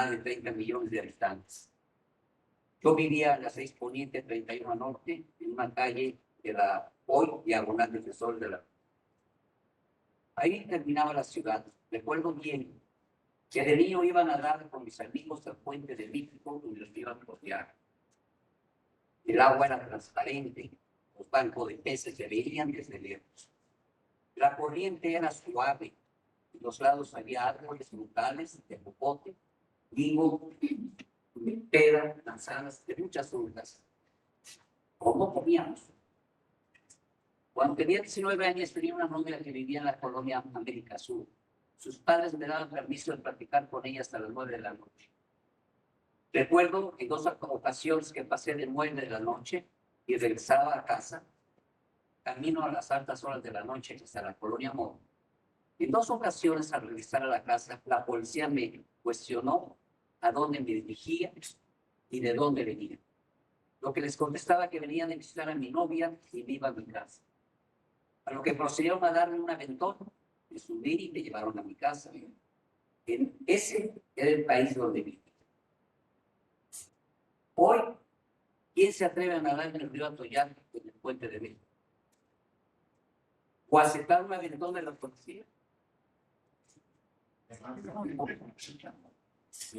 más de 30 millones de habitantes. Yo vivía en la 6 Poniente, 31 Norte, en una calle de la hoy diagonal del Sol de la... Ahí terminaba la ciudad. Recuerdo bien que de niño iba a nadar con mis amigos al puente de México y los iban a rodear. El agua era transparente, los bancos de peces se veían desde lejos. La corriente era suave, en los lados había árboles frutales de popote, higo, pera, manzanas, de muchas frutas. ¿Cómo comíamos? Cuando tenía 19 años tenía una novia que vivía en la colonia América Sur. Sus padres me daban permiso de platicar con ella hasta las 9 de la noche. Recuerdo en 2 ocasiones que pasé de 9 de la noche y regresaba a casa, camino a las altas horas de la noche hasta la colonia Moro. En 2 ocasiones, al regresar a la casa, la policía me cuestionó a dónde me dirigía y de dónde venía. Lo que les contestaba que venían a visitar a mi novia y me iba a mi casa. A lo que procedieron a darme un aventón, me subí y me llevaron a mi casa. Ese era el país donde viví. Hoy, ¿quién se atreve a nadar en el río Atoyac en el puente de México? ¿O aceptar un aventón de la policía?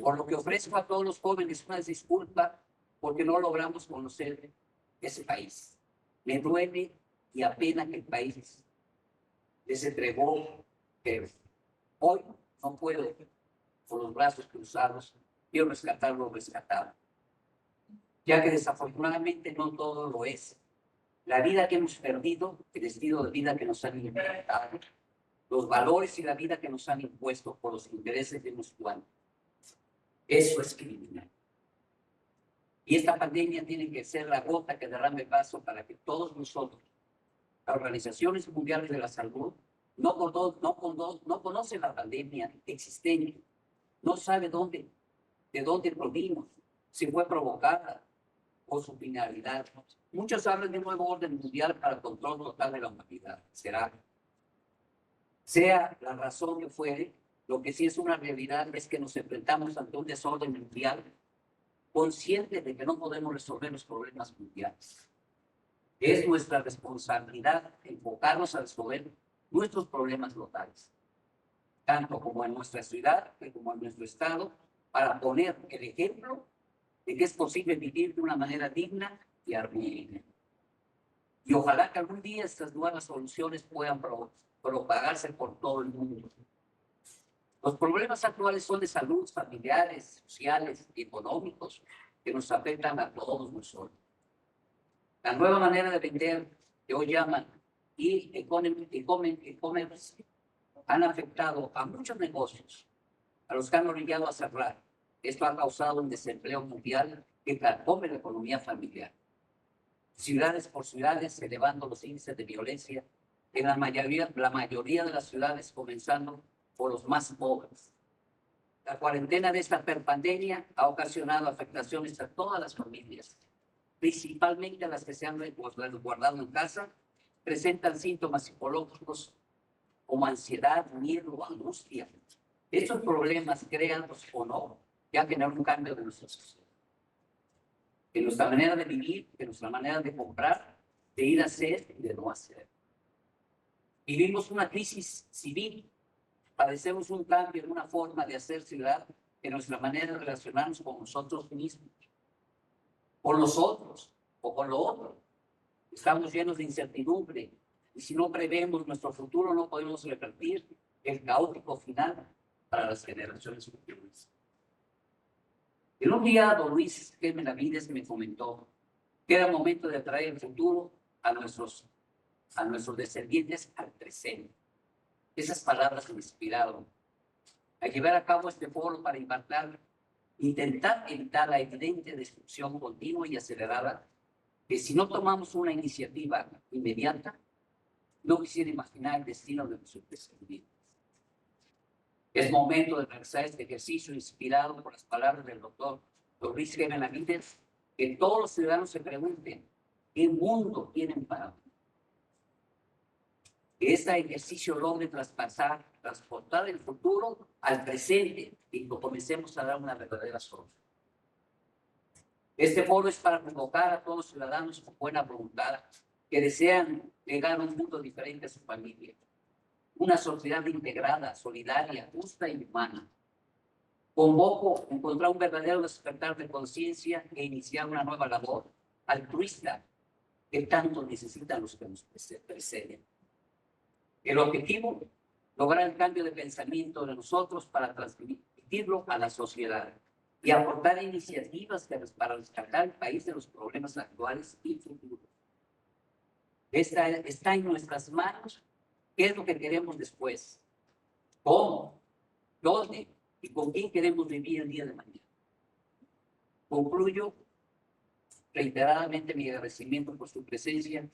Por lo que ofrezco a todos los jóvenes una disculpa porque no logramos conocer ese país. Me duele y apena que el país les entregó, que hoy no puedo, con los brazos cruzados, quiero rescatar lo rescatado. Ya que desafortunadamente no todo lo es. La vida que hemos perdido, el estilo de vida que nos han inventado, los valores y la vida que nos han impuesto por los intereses de unos cuantos. Eso es criminal. Y esta pandemia tiene que ser la gota que derrame el vaso para que todos nosotros, las organizaciones mundiales de la salud, no conocen la pandemia existente, no sabe de dónde provino, si fue provocada o su finalidad. Muchos hablan de un nuevo orden mundial para el control total de la humanidad. Sea la razón que fuere, lo que sí es una realidad es que nos enfrentamos ante un desorden mundial consciente de que no podemos resolver los problemas mundiales. Es nuestra responsabilidad enfocarnos a resolver nuestros problemas locales, tanto como en nuestra ciudad como en nuestro estado, para poner el ejemplo de que es posible vivir de una manera digna y armónica. Y ojalá que algún día estas nuevas soluciones puedan propagarse por todo el mundo. Los problemas actuales son de salud, familiares, sociales y económicos que nos afectan a todos nosotros. La nueva manera de vender, que hoy llaman e-commerce, han afectado a muchos negocios, a los que han orillado a cerrar. Esto ha causado un desempleo mundial que carcome la economía familiar. Ciudades por ciudades, elevando los índices de violencia en la mayoría de las ciudades, comenzando por los más pobres. La cuarentena de esta pandemia ha ocasionado afectaciones a todas las familias, principalmente a las que se han guardado en casa, presentan síntomas psicológicos como ansiedad, miedo, angustia. Estos problemas, créanlos o no, ya generan un cambio de nuestra sociedad. En nuestra manera de vivir, en nuestra manera de comprar, de ir a hacer y de no hacer. Vivimos una crisis civil, padecemos un cambio en una forma de hacer ciudad, en nuestra manera de relacionarnos con nosotros mismos, con los otros o con lo otro. Estamos llenos de incertidumbre y si no prevemos nuestro futuro no podemos revertir el caótico final para las generaciones futuras. En un día, don Luis G. Benavides me comentó que era momento de traer el futuro a nuestros descendientes al presente. Esas palabras me inspiraron a llevar a cabo este foro para intentar evitar la evidente destrucción continua y acelerada que si no tomamos una iniciativa inmediata, no quisiera imaginar el destino de nuestros descendientes. Es momento de realizar este ejercicio inspirado por las palabras del doctor Luis G. Benavides, que todos los ciudadanos se pregunten, ¿qué mundo tienen para mí? que este ejercicio logre transportar el futuro al presente y que comencemos a dar una verdadera solución. Este foro es para convocar a todos los ciudadanos con buena voluntad que desean llegar a un mundo diferente a su familia. Una sociedad integrada, solidaria, justa y humana. Convoco a encontrar un verdadero despertar de conciencia e iniciar una nueva labor altruista que tanto necesitan los que nos preceden. El objetivo, lograr el cambio de pensamiento de nosotros para transmitirlo a la sociedad y aportar iniciativas para rescatar el país de los problemas actuales y futuros. Está en nuestras manos. ¿Qué es lo que queremos después? ¿Cómo? ¿Dónde? ¿Y con quién queremos vivir el día de mañana? Concluyo reiteradamente mi agradecimiento por su presencia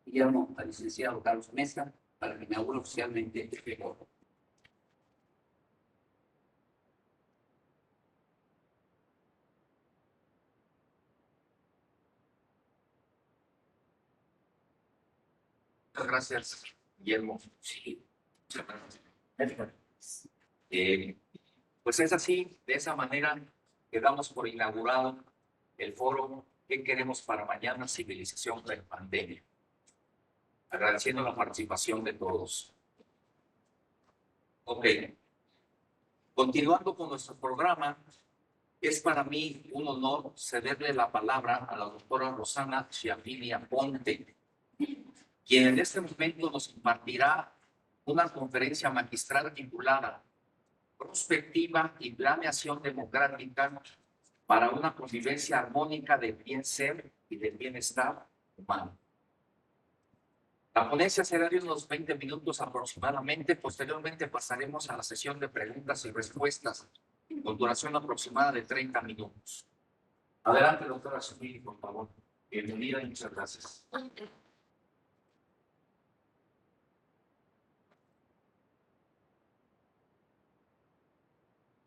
y llamo al licenciado Carlos Mesa para que me inaugure oficialmente este foro. Muchas gracias, Guillermo. Sí. Muchas gracias. Pues es así, de esa manera que damos por inaugurado el foro ¿Qué queremos para mañana? Civilización pre-pandemia. Agradeciendo la participación de todos. Ok. Continuando con nuestro programa, es para mí un honor cederle la palabra a la doctora Rosana Chiapilia Ponte, quien en este momento nos impartirá una conferencia magistral titulada Prospectiva y Planeación Democrática para una convivencia armónica del bien ser y del bienestar humano. La ponencia será de unos 20 minutos aproximadamente. Posteriormente pasaremos a la sesión de preguntas y respuestas con duración aproximada de 30 minutos. Adelante, doctora Sumili, por favor. Bienvenida y muchas gracias.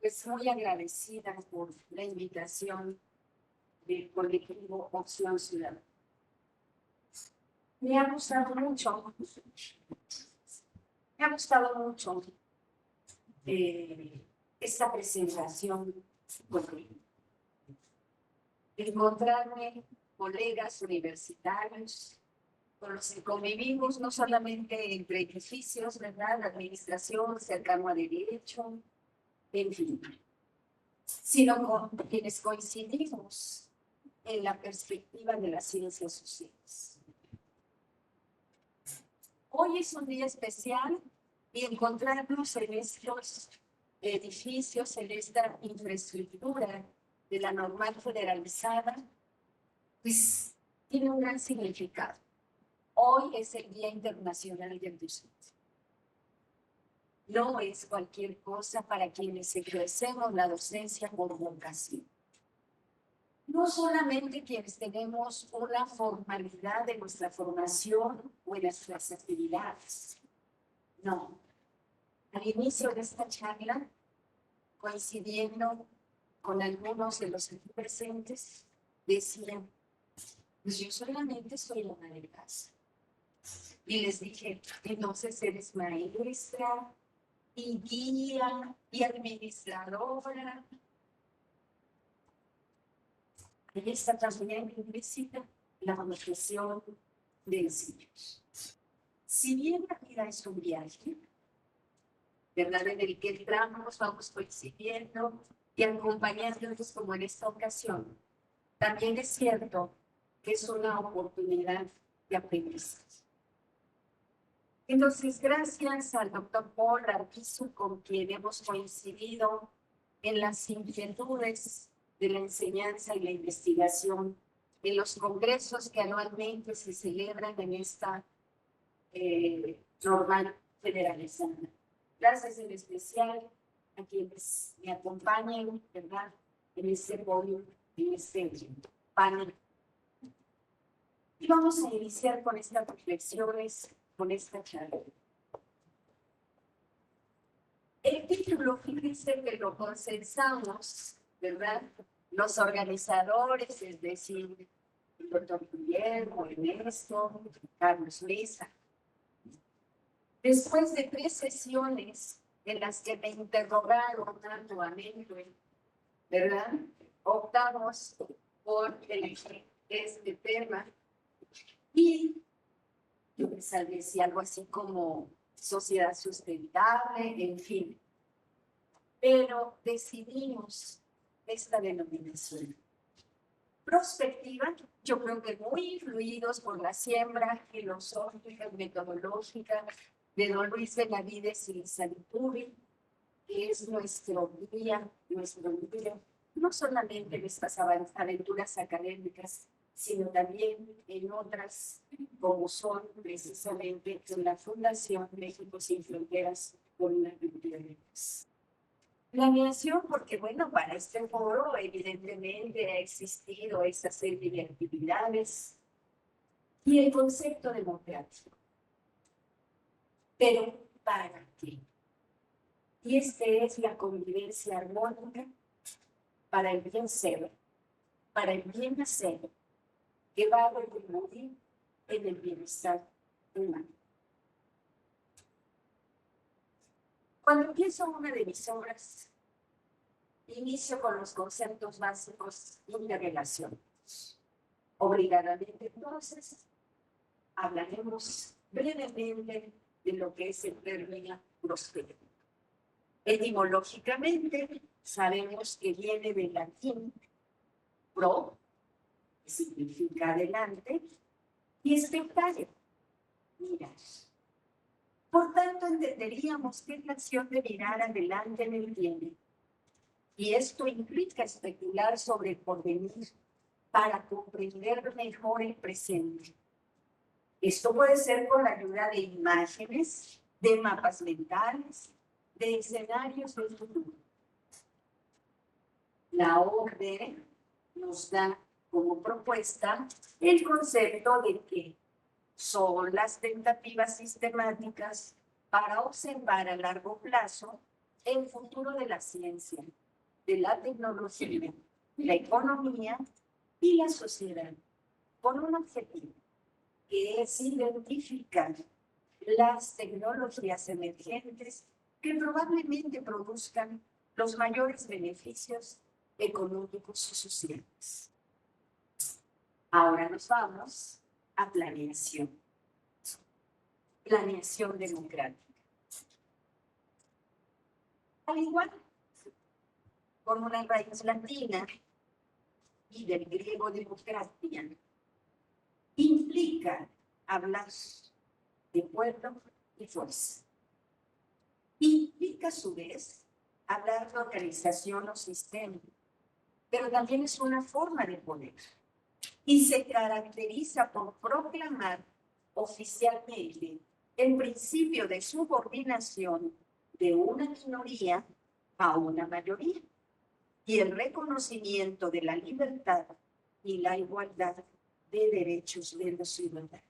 Pues muy agradecida por la invitación del colectivo Opción Ciudadana. Me ha gustado mucho esta presentación, encontrarme colegas universitarios con los que convivimos no solamente entre edificios, ¿verdad? La administración, cercano a derecho, en fin, sino con quienes coincidimos en la perspectiva de las ciencias sociales. Hoy es un día especial y encontrarnos en estos edificios, en esta infraestructura de la normal federalizada, pues tiene un gran significado. Hoy es el Día Internacional del Docente. No es cualquier cosa para quienes ejercemos la docencia por vocación. No solamente quienes tenemos una formalidad de nuestra formación o en nuestras actividades. No. Al inicio de esta charla, coincidiendo con algunos de los aquí presentes, decían, pues yo solamente soy una de casa. Y les dije, entonces eres maestra, y guía, y administradora. Ahí está también implícita la profesión de enseñanza. Si bien la vida es un viaje, ¿verdad? En el que entramos, vamos coincidiendo y acompañándonos como en esta ocasión, también es cierto que es una oportunidad de aprendizaje. Entonces, gracias al doctor Paul Arbizu, con quien hemos coincidido en las inquietudes de la enseñanza y la investigación, en los congresos que anualmente se celebran en esta normal federalizada. Gracias en especial a quienes me acompañan, ¿verdad?, en este podio, en este panel. Y vamos a iniciar con estas reflexiones, con esta charla. El título, fíjense que lo consensamos, ¿verdad? Los organizadores, es decir, el doctor Guillermo, Ernesto, Carlos Mesa. Después de 3 sesiones en las que me interrogaron arduamente, ¿verdad? Optamos por elegir este tema y yo me establecí algo así como sociedad sustentable, en fin. Pero decidimos esta denominación. Prospectiva, yo creo que muy influidos por la siembra filosófica y metodológica de don Luis Benavides y Salituri, que es nuestro guía, nuestro líder, no solamente en estas aventuras académicas, sino también en otras, como son precisamente en la Fundación México Sin Fronteras por una cultura de paz. Planeación, porque bueno, para este foro evidentemente ha existido esa serie de actividades y el concepto democrático. Pero ¿para qué? Y es la convivencia armónica para el bien ser, para el bien hacer, que va a retribuir en el bienestar humano. Cuando empiezo una de mis obras, inicio con los conceptos básicos de relación. Obligadamente, entonces, hablaremos brevemente de lo que es el término próspero. Etimológicamente, sabemos que viene del latín pro, que significa adelante, y espectare, mirar. Por tanto, entenderíamos que es la acción de mirar adelante en el tiempo. Y esto implica especular sobre el porvenir para comprender mejor el presente. Esto puede ser con la ayuda de imágenes, de mapas mentales, de escenarios del futuro. La orden nos da como propuesta el concepto de que son las tentativas sistemáticas para observar a largo plazo el futuro de la ciencia, de la tecnología, la economía y la sociedad, con un objetivo, que es identificar las tecnologías emergentes que probablemente produzcan los mayores beneficios económicos y sociales. Ahora nos vamos a planeación. Planeación democrática. Al igual, con una raíz latina y del griego democracia, implica hablar de pueblo y fuerza. Implica a su vez hablar de organización o sistema, pero también es una forma de poder y se caracteriza por proclamar oficialmente el principio de subordinación de una minoría a una mayoría y el reconocimiento de la libertad y la igualdad de derechos de los ciudadanos.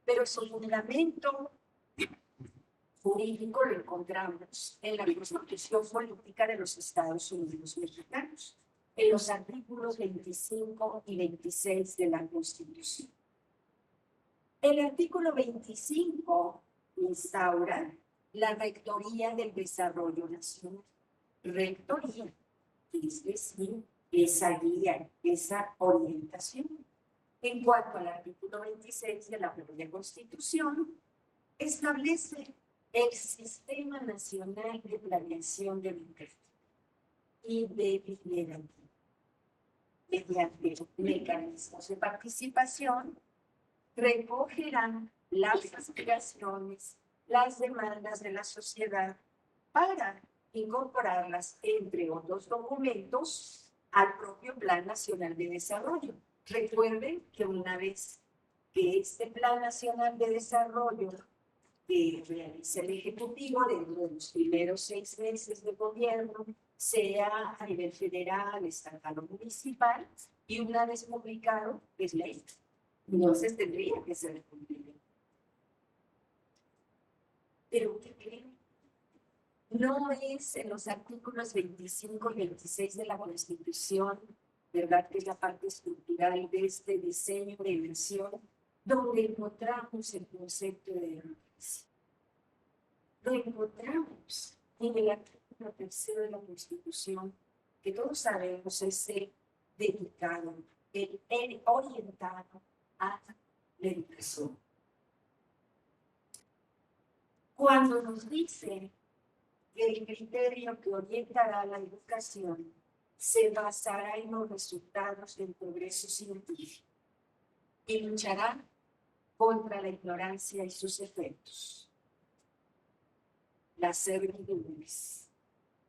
Pero su fundamento jurídico lo encontramos en la Constitución Política de los Estados Unidos Mexicanos, en los artículos 25 y 26 de la Constitución. El artículo 25 instaura la Rectoría del Desarrollo Nacional. Rectoría, es decir, esa guía, esa orientación. En cuanto al artículo 26 de la propia Constitución, establece el Sistema Nacional de Planeación Democrática y deliberativa, mediante mecanismos de participación, recogerán las aspiraciones, las demandas de la sociedad para incorporarlas, entre otros documentos, al propio Plan Nacional de Desarrollo. Recuerden que una vez que este Plan Nacional de Desarrollo que realiza el Ejecutivo dentro de los primeros 6 meses de gobierno, sea a nivel federal, estatal o municipal, y una vez publicado, es ley. Entonces tendría que ser cumplido. Pero ¿qué creen? No es en los artículos 25 y 26 de la Constitución, ¿verdad? Que es la parte estructural de este diseño de nación, donde encontramos el concepto de democracia. Lo encontramos en el artículo 3º de la Constitución, que todos sabemos es dedicado, el orientado a la educación. Cuando nos dice que el criterio que orientará la educación se basará en los resultados del progreso científico y luchará contra la ignorancia y sus efectos, las servidumbres,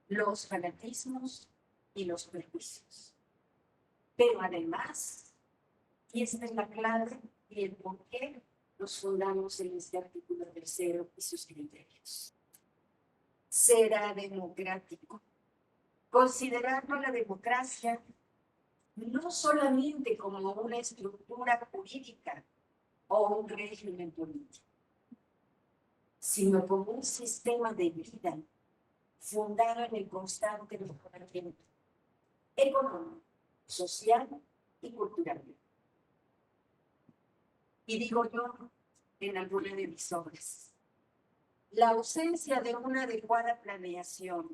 los fanatismos y los prejuicios. Pero además, y esta es la clave y el por qué nos fundamos en este artículo 3º y sus criterios. Será democrático, considerando la democracia no solamente como una estructura jurídica o un régimen político, sino como un sistema de vida fundado en el constante mejoramiento económico, social y cultural. Y digo yo en alguna de mis obras, la ausencia de una adecuada planeación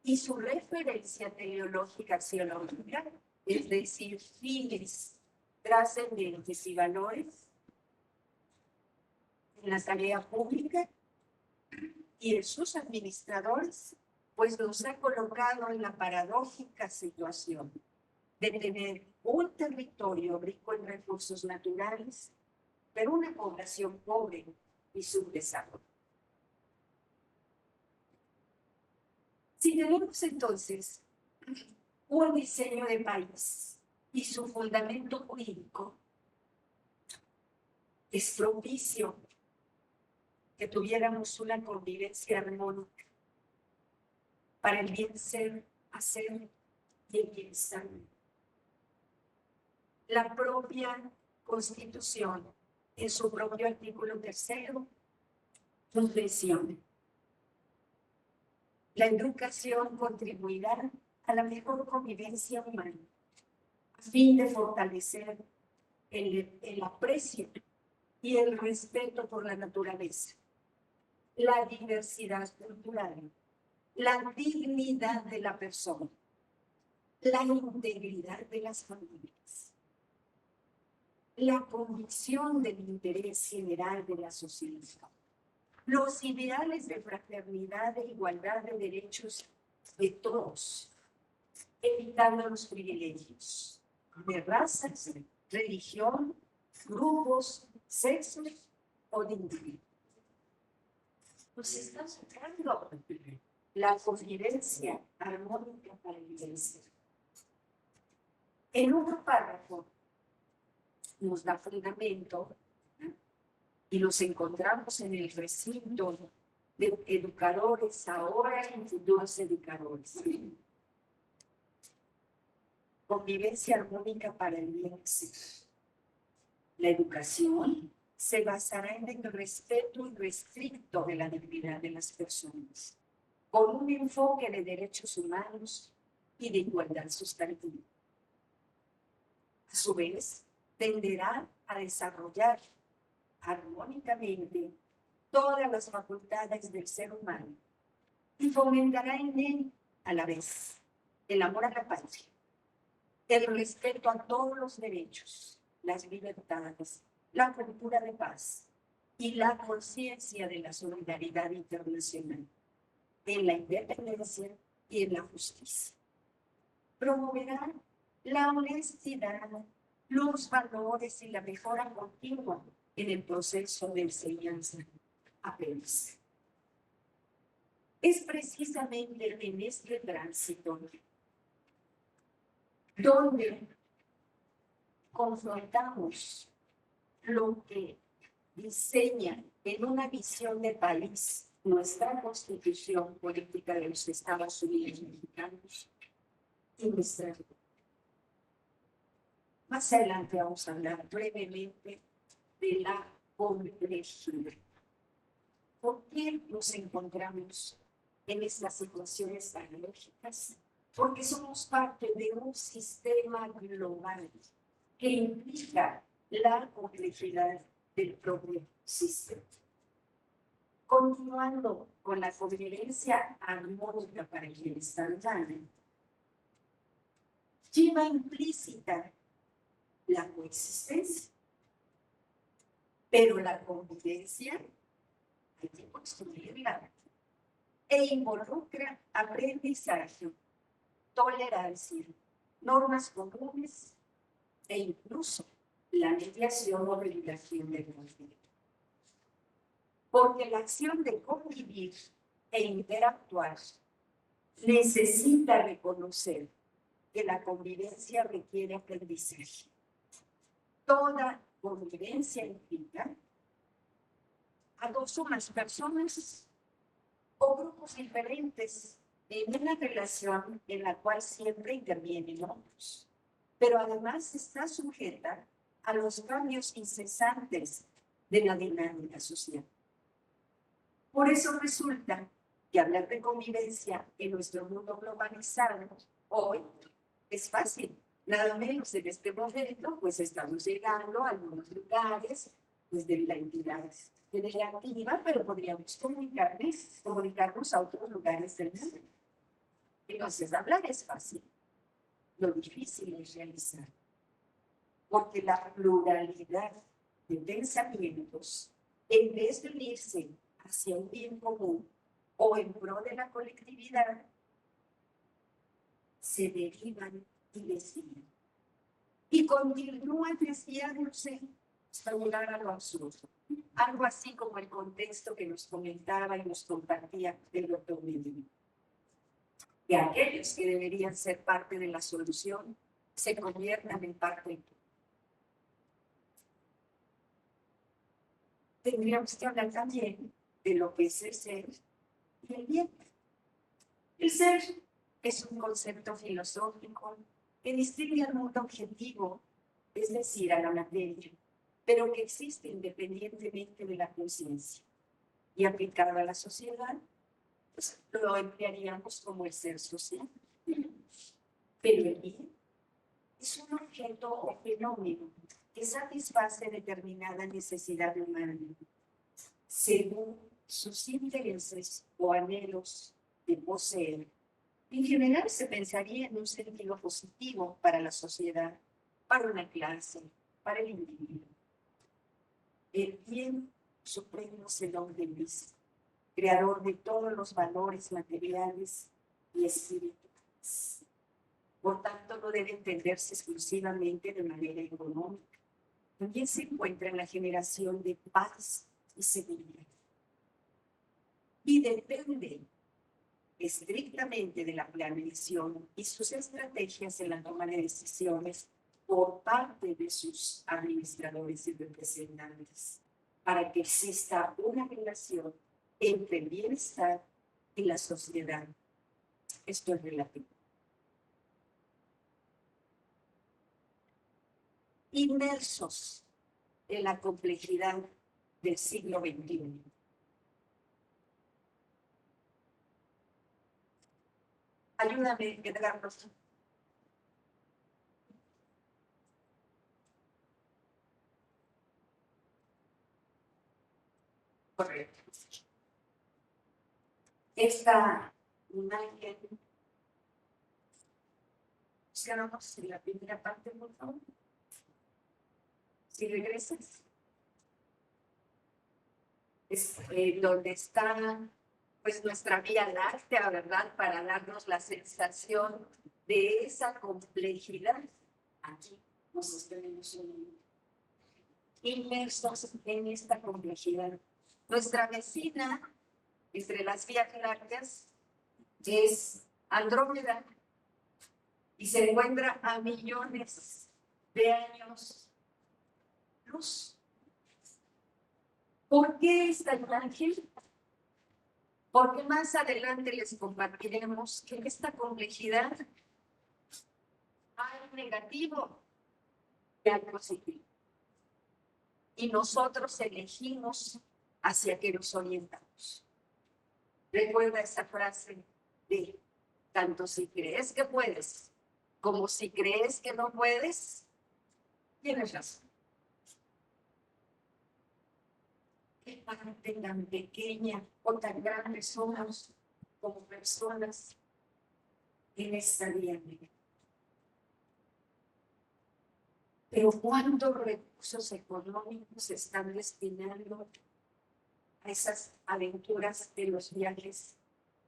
y su referencia teleológica axiológica, es decir, fines trascendentes y valores en la tarea pública y en sus administradores, pues nos ha colocado en la paradójica situación de tener un territorio rico en recursos naturales, pero una población pobre y subdesarrollada. Si tenemos entonces un diseño de país y su fundamento jurídico, es propicio que tuviéramos una convivencia armónica para el bien ser, hacer y el bienestar. La propia Constitución, en su propio artículo 3º, nos menciona: la educación contribuirá a la mejor convivencia humana, a fin de fortalecer el aprecio y el respeto por la naturaleza, la diversidad cultural, la dignidad de la persona, la integridad de las familias, la convicción del interés general de la sociedad, los ideales de fraternidad e igualdad de derechos de todos, evitando los privilegios de razas, religión, grupos, sexos o de individuos. Nos está sacando la convivencia armónica para el bienestar. En otro párrafo nos da fundamento, ¿no? Y los encontramos en el recinto de educadores ahora y futuros educadores. Convivencia armónica para el bienestar. La educación se basará en el respeto irrestricto de la dignidad de las personas, con un enfoque de derechos humanos y de igualdad sustantiva. A su vez, tenderá a desarrollar armónicamente todas las facultades del ser humano y fomentará en él, a la vez, el amor a la patria, el respeto a todos los derechos, las libertades, la cultura de paz y la conciencia de la solidaridad internacional, en la independencia y en la justicia. Promoverá la honestidad, los valores y la mejora continua en el proceso de enseñanza-aprendizaje. Es precisamente en este tránsito donde confrontamos lo que diseña en una visión de país nuestra Constitución Política de los Estados Unidos Mexicanos y nuestra. Más adelante vamos a hablar brevemente de la complejidad. ¿Por qué nos encontramos en estas situaciones tan lógicas? Porque somos parte de un sistema global que implica la complejidad del propio sistema. Continuando con la convivencia armónica para quienes están ganan, lleva implícita la coexistencia, pero la convivencia hay que construirla e involucra aprendizaje, tolerancia, normas comunes e incluso la mediación o regulación del conflicto. Porque la acción de convivir e interactuar necesita reconocer que la convivencia requiere aprendizaje. Toda convivencia implica a dos o más personas o grupos diferentes en una relación en la cual siempre intervienen otros, pero además está sujeta a los cambios incesantes de la dinámica social. Por eso resulta que hablar de convivencia en nuestro mundo globalizado hoy es fácil. Nada menos en este momento, pues estamos llegando a algunos lugares pues, de la entidad federativa, pero podríamos comunicarnos a otros lugares del mundo. Entonces, hablar es fácil. Lo difícil es realizar. Porque la pluralidad de pensamientos, en vez de unirse hacia un bien común o en pro de la colectividad, se derivan y desvían. Y continúan desviándose hasta llegar a lo absurdo. Algo así como el contexto que nos comentaba y nos compartía el doctor Medina. Que aquellos que deberían ser parte de la solución se conviertan en parte de todo. Tendríamos que hablar también de lo que es el ser y el bien. El ser es un concepto filosófico que distingue al mundo objetivo, es decir, a la materia, pero que existe independientemente de la conciencia. Y aplicado a la sociedad, pues, lo emplearíamos como el ser social. Pero el bien es un objeto o fenómeno que satisface determinada necesidad humana, según sus intereses o anhelos de poseer. En general se pensaría en un sentido positivo para la sociedad, para una clase, para el individuo. El bien supremo es el hombre mismo, creador de todos los valores materiales y espirituales. Por tanto, no debe entenderse exclusivamente de manera económica. También se encuentra en la generación de paz y seguridad. Y depende estrictamente de la planeación y sus estrategias en la toma de decisiones por parte de sus administradores y representantes, para que exista una relación entre el bienestar y la sociedad. Esto es relativo. Inmersos en la complejidad del siglo XXI. Ayúdame, Edgardo. Correcto. Esta imagen, buscamos en la primera parte, por favor. Si regresas. Es donde está pues nuestra vía láctea, ¿verdad? Para darnos la sensación de esa complejidad. Aquí nos tenemos inmersos en esta complejidad. Nuestra vecina, entre las vías lácteas, es Andrómeda y se encuentra a millones de años luz. ¿Por qué esta imagen? Porque más adelante les compartiremos que en esta complejidad hay negativo y hay positivo. Y nosotros elegimos hacia qué nos orientamos. Recuerda esa frase de tanto si crees que puedes como si crees que no puedes, tienes razón. qué parte tan pequeña o tan grande somos como personas en esta vida. Pero ¿cuántos recursos económicos se están destinando a esas aventuras de los viajes?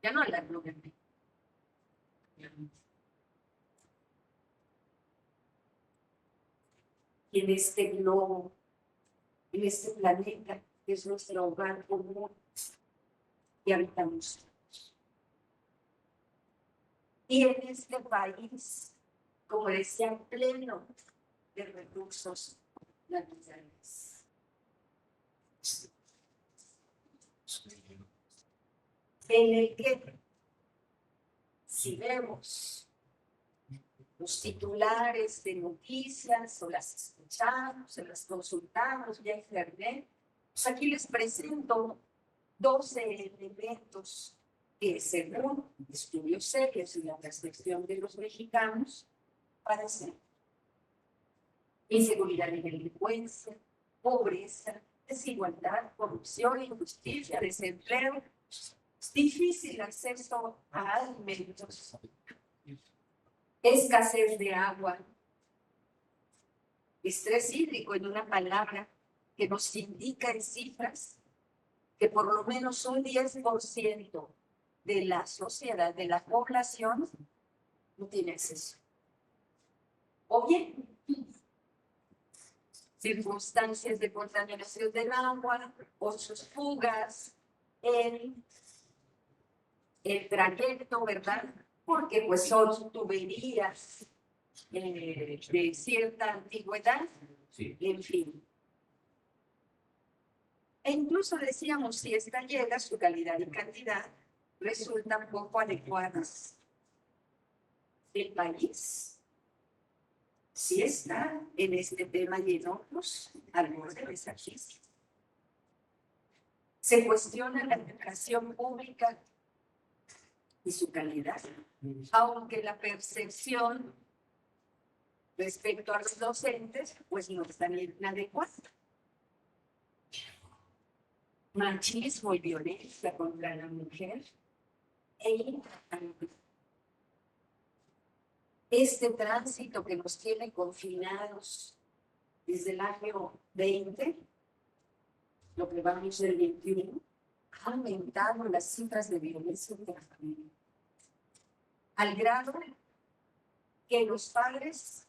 Ya no a la gloria. Y en este globo, en este planeta, que es nuestro hogar común, y habitamos. Y en este país, como decía, pleno de recursos naturales. En el que, si vemos los titulares de noticias o las escuchamos, o las consultamos vía internet, pues aquí les presento 12 elementos que, según estudios serios y la percepción de los mexicanos, parecen inseguridad y delincuencia, pobreza, desigualdad, corrupción, injusticia, desempleo, difícil acceso a alimentos, escasez de agua, estrés hídrico, en una palabra que nos indica en cifras que por lo menos un 10% de la sociedad, de la población, no tiene acceso. O bien, circunstancias de contaminación del agua, o sus fugas, el trayecto, ¿verdad? Porque pues son tuberías de cierta antigüedad, Sí. en fin. E incluso decíamos, si esta llega, su calidad y cantidad resultan poco adecuadas. El país sí está en este tema y en otros al borde de esa crisis. Se cuestiona la educación pública y su calidad, aunque la percepción respecto a los docentes pues no está bien adecuada. Machismo y violencia contra la mujer e este tránsito que nos tiene confinados desde el año 20, lo que vamos del 21, ha aumentado las cifras de violencia de la familia, al grado que los padres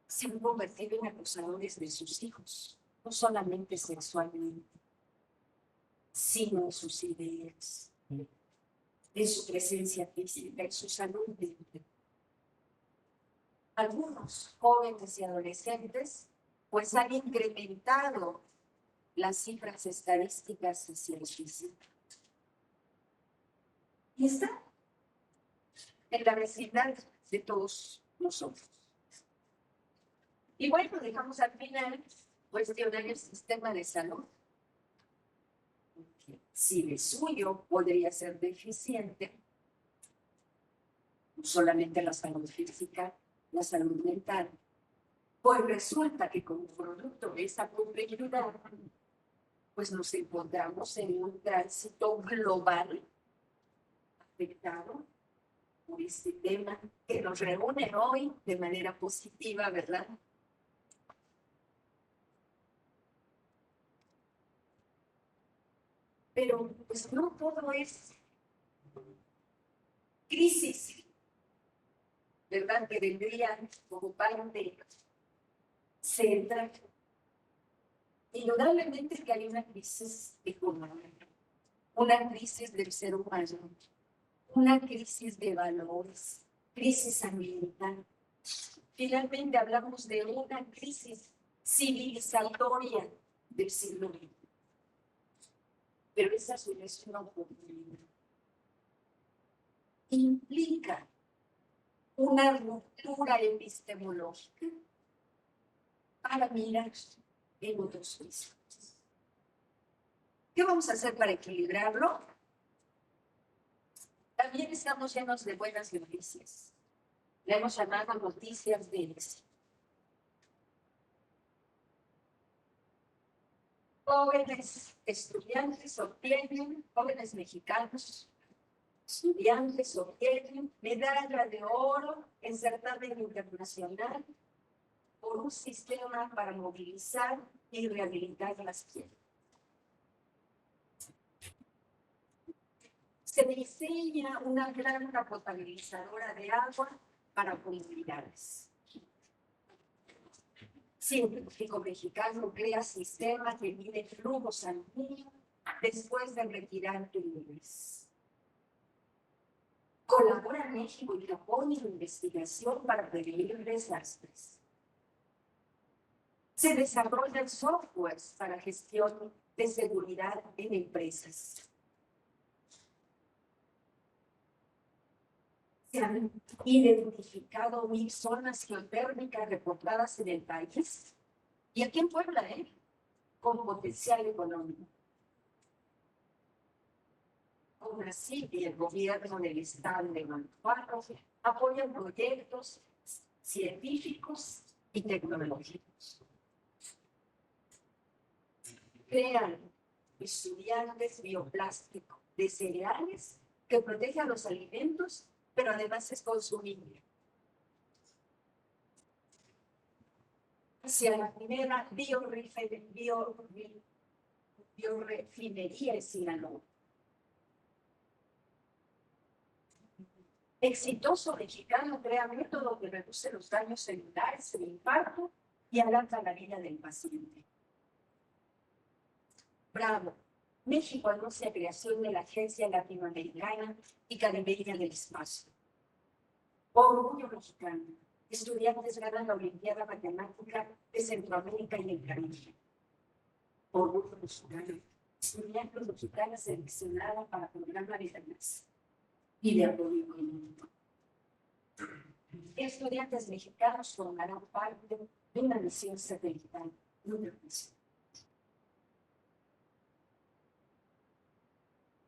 se han convertido en acusadores de sus hijos, no solamente sexualmente, sino en sus ideas, en su presencia física, en su salud mental. Algunos jóvenes y adolescentes pues han incrementado las cifras estadísticas hacia el suicidio. Y está en la vecindad de todos nosotros. Y bueno, dejamos al final cuestionar el sistema de salud. Si de suyo podría ser deficiente, no solamente la salud física, la salud mental, pues resulta que como producto de esa complejidad, pues nos encontramos en un tránsito global afectado por este tema que nos reúne hoy de manera positiva, ¿verdad? Pero pues no todo es crisis, ¿verdad? Que vendría como parte central. Indudablemente que hay una crisis económica, una crisis del ser humano, una crisis de valores, crisis ambiental. Finalmente hablamos de una crisis civilizatoria del siglo XX. Pero esa es una oportunidad. Implica una ruptura epistemológica para mirar en otros horizontes. ¿Qué vamos a hacer para equilibrarlo? También estamos llenos de buenas noticias. Le hemos llamado noticias de éxito. Jóvenes estudiantes obtienen, jóvenes mexicanos, estudiantes obtienen medalla de oro en certamen internacional por un sistema para movilizar y rehabilitar las tierras. Se diseña una planta potabilizadora de agua para comunidades. Científico mexicano crea sistemas que miden flujos sanguíneos después de retirar tumores. Colabora México y Japón en investigación para prevenir desastres. Se desarrollan softwares para gestión de seguridad en empresas. Se han identificado 1000 zonas geotérmicas reportadas en el país y aquí en Puebla, con potencial económico. Aún así, el gobierno del estado de Guanajuato apoya proyectos científicos y tecnológicos. Crean estudiantes bioplásticos de cereales que protegen los alimentos, pero además es consumible. Hacia la primera biorefinería en Sinaloa. Exitoso mexicano crea método que reduce los daños celulares, el infarto y alarga la vida del paciente. Bravo. México anuncia creación de la Agencia Latinoamericana y Caribeña del Espacio. Orgullo mexicano. Estudiantes ganan la Olimpiada Matemática de Centroamérica y el Caribe. Orgullo mexicano. Estudiantes mexicanas seleccionadas para programa de FEMAS y de apoyo económico. Estudiantes mexicanos formarán parte de una misión satelital.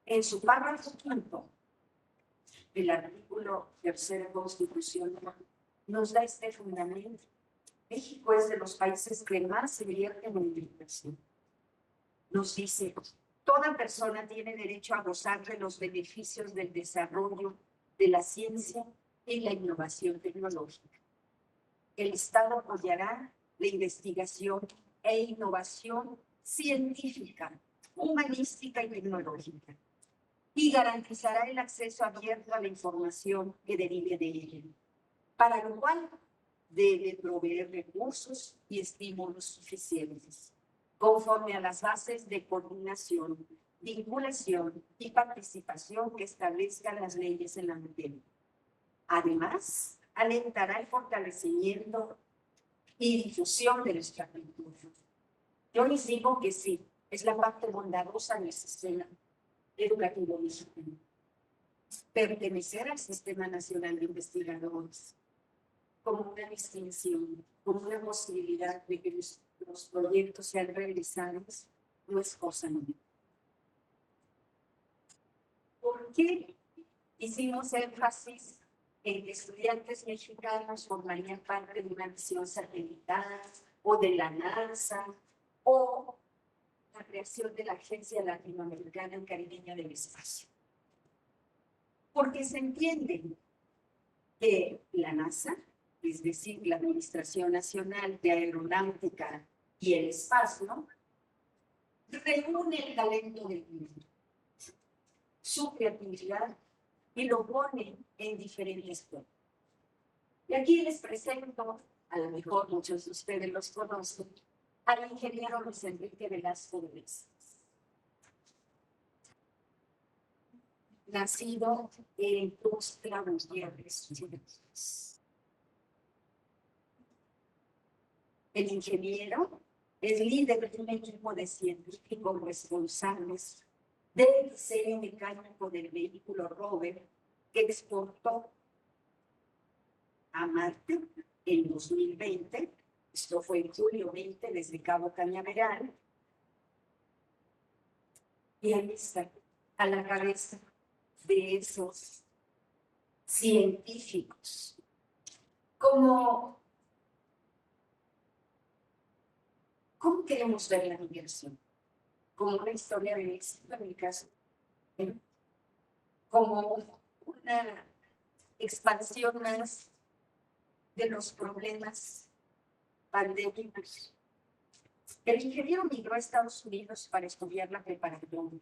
En su párrafo quinto, el artículo 3 constitucional nos da este fundamento. México es de los países que más se invierten en educación. Nos dice, toda persona tiene derecho a gozar de los beneficios del desarrollo de la ciencia y la innovación tecnológica. El Estado apoyará la investigación e innovación científica, humanística y tecnológica y garantizará el acceso abierto a la información que derive de ella, para lo cual debe proveer recursos y estímulos suficientes, conforme a las bases de coordinación, vinculación y participación que establezcan las leyes en la materia. Además, alentará el fortalecimiento y difusión de nuestra cultura. Yo les digo que sí, es la parte bondadosa del sistema educativo mexicano. Pertenecer al Sistema Nacional de Investigadores como una distinción, como una posibilidad de que los proyectos sean realizados, no es cosa nueva. ¿Por qué hicimos énfasis en que estudiantes mexicanos formarían parte de una misión satelital o de la NASA o la creación de la Agencia Latinoamericana y Caribeña del Espacio? Porque se entiende que la NASA, es decir, la Administración Nacional de Aeronáutica y el Espacio, reúne el talento del mundo, su creatividad, y lo pone en diferentes formas. Y aquí les presento, a lo mejor muchos de ustedes los conocen, al ingeniero Luis Enrique Velasco de Mesas. Nacido en Tuxtla Gutiérrez, Chiapas. El ingeniero es líder de un equipo de científicos responsables del diseño mecánico del vehículo rover que exportó a Marte en 2020. Esto fue en julio 20 desde Cabo Cañaveral. Y ahí está, a la cabeza de esos científicos. ¿Cómo queremos ver la migración? como una historia de éxito en mi caso, como una expansión más de los problemas pandémicos. El ingeniero migró a Estados Unidos para estudiar la preparatoria.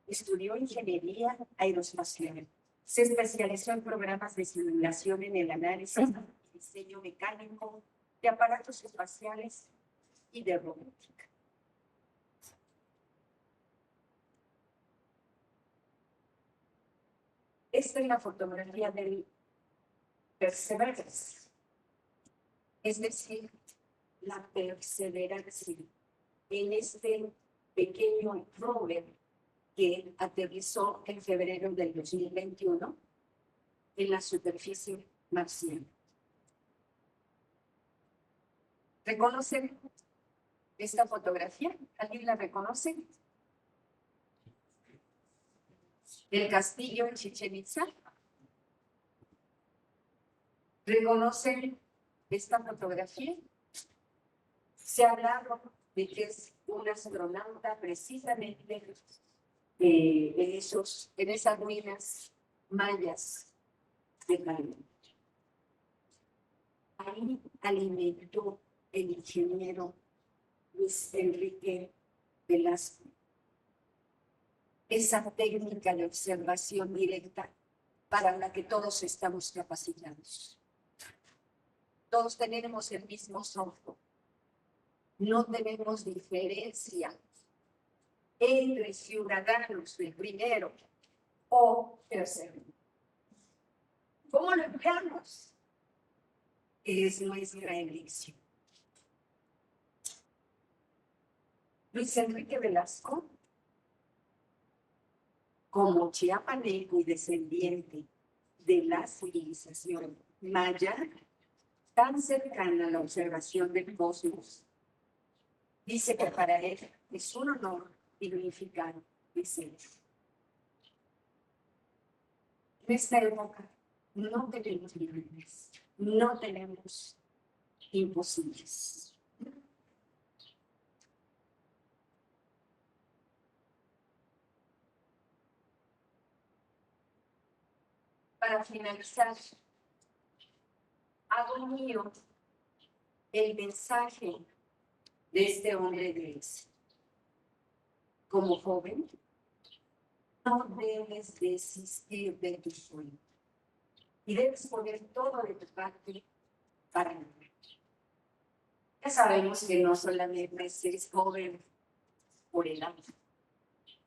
Estudió ingeniería aeroespacial. Se especializó en programas de simulación en el análisis y diseño mecánico de aparatos espaciales y de robótica. Esta es la fotografía del Perseverance, es decir, la perseverancia en este pequeño rover que aterrizó en febrero del 2021 en la superficie marciana. ¿Reconocen esta fotografía? ¿Alguien la reconoce? El castillo en Chichén Itzá. ¿Reconocen esta fotografía? Se ha hablado de que es un astronauta precisamente en esas ruinas mayas de Cali. Ahí alimentó el ingeniero Luis Enrique Velasco esa técnica de observación directa para la que todos estamos capacitados. Todos tenemos el mismo software. No tenemos diferencia entre ciudadanos del primero o tercero. ¿Cómo lo empleamos? Es nuestra elección. Luis Enrique Velasco, como chiapaneco y descendiente de la civilización maya, tan cercana a la observación del cosmos, dice que para él es un honor dignificar el ser. En esta época no tenemos límites, no tenemos imposibles. Para finalizar, hago mío el mensaje de este hombre de éxito. Como joven, no debes desistir de tu sueño y debes poner todo de tu parte para lograrlo. Ya sabemos que no solamente ser joven por el año,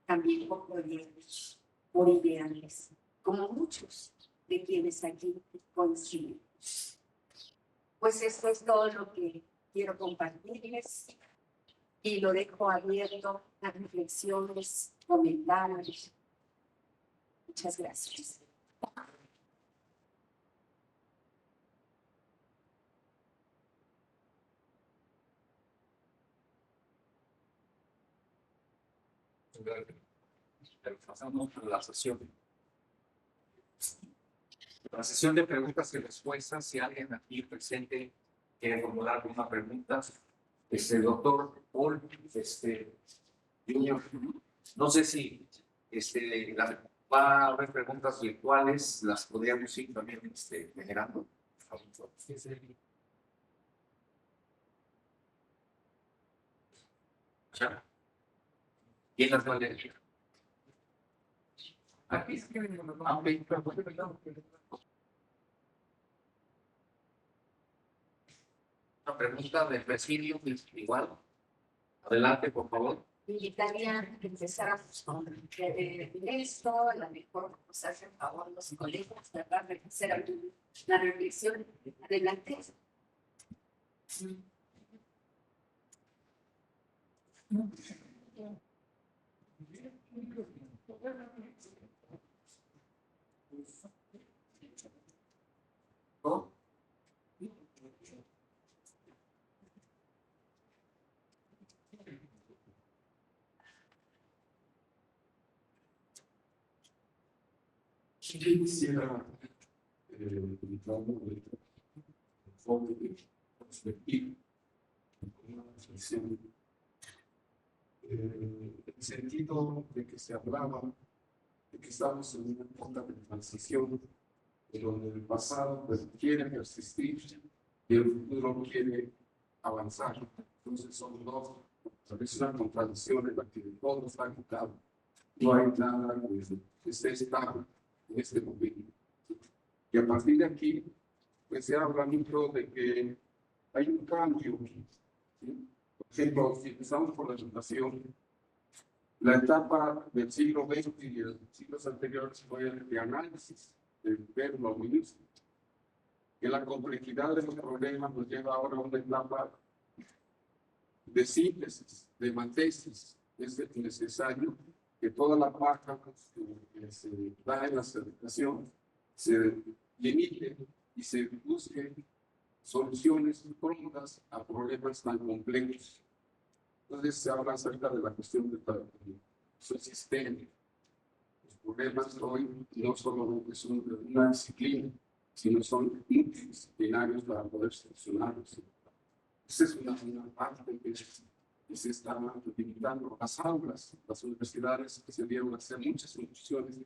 también por proyectos, por ideales, como muchos de quienes aquí coinciden. Pues esto es todo lo que quiero compartirles y lo dejo abierto a reflexiones, comentarios. Muchas gracias. Pasamos a la sesión. La sesión de preguntas y respuestas. Si alguien aquí presente quiere formular alguna pregunta, doctor Paul, Junior, no sé si va a haber preguntas virtuales, las podríamos ir también generando. ¿Quién las va a leer? Aquí una pregunta del presidio, igual. Adelante, por favor. Invitaría a que empezáramos con esto, a lo mejor nos hacen favor los colegas, tratar de hacer la reflexión. Adelante. ¿No? Quisiera utilizarlo de enfoque de perspectiva, una reflexión el sentido de que se hablaba de que estamos en una época de transición, en donde el pasado pues, quiere persistir y el futuro quiere avanzar. Entonces son dos, a veces una contradicción en la que todo está agotado. No hay nada que esté estable en este momento. Y a partir de aquí, pues se habla mucho de que hay un cambio. ¿Sí? Por ejemplo, si empezamos por la educación, la etapa del siglo XX y de siglos anteriores fue de análisis, de ver lo mismo. Que la complejidad de los problemas nos lleva ahora a una etapa de síntesis, de matrices. Es necesario que toda la paja que se da en la educación se limite y se busque soluciones prontas a problemas tan complejos. Entonces se habla acerca de la cuestión de su sistema. Los problemas hoy no solo son de una disciplina, sino son interdisciplinarios para poder solucionarlos. Esa es una parte que se está limitando. Las aulas, las universidades que se dieron a hacer muchas soluciones,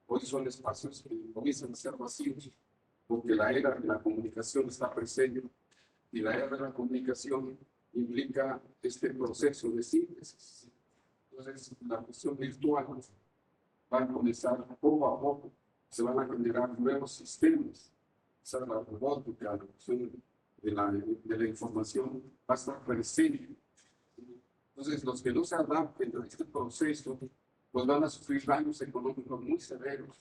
hoy son espacios que comienzan a ser vacíos, porque la era de la comunicación está presente y la era de la comunicación implica este proceso de síntesis. Entonces, la cuestión virtual va a comenzar poco a poco, se van a generar nuevos sistemas. Esa es la robótica, la cuestión de la información va a estar presente. Entonces, los que no se adapten a este proceso, pues van a sufrir daños económicos muy severos.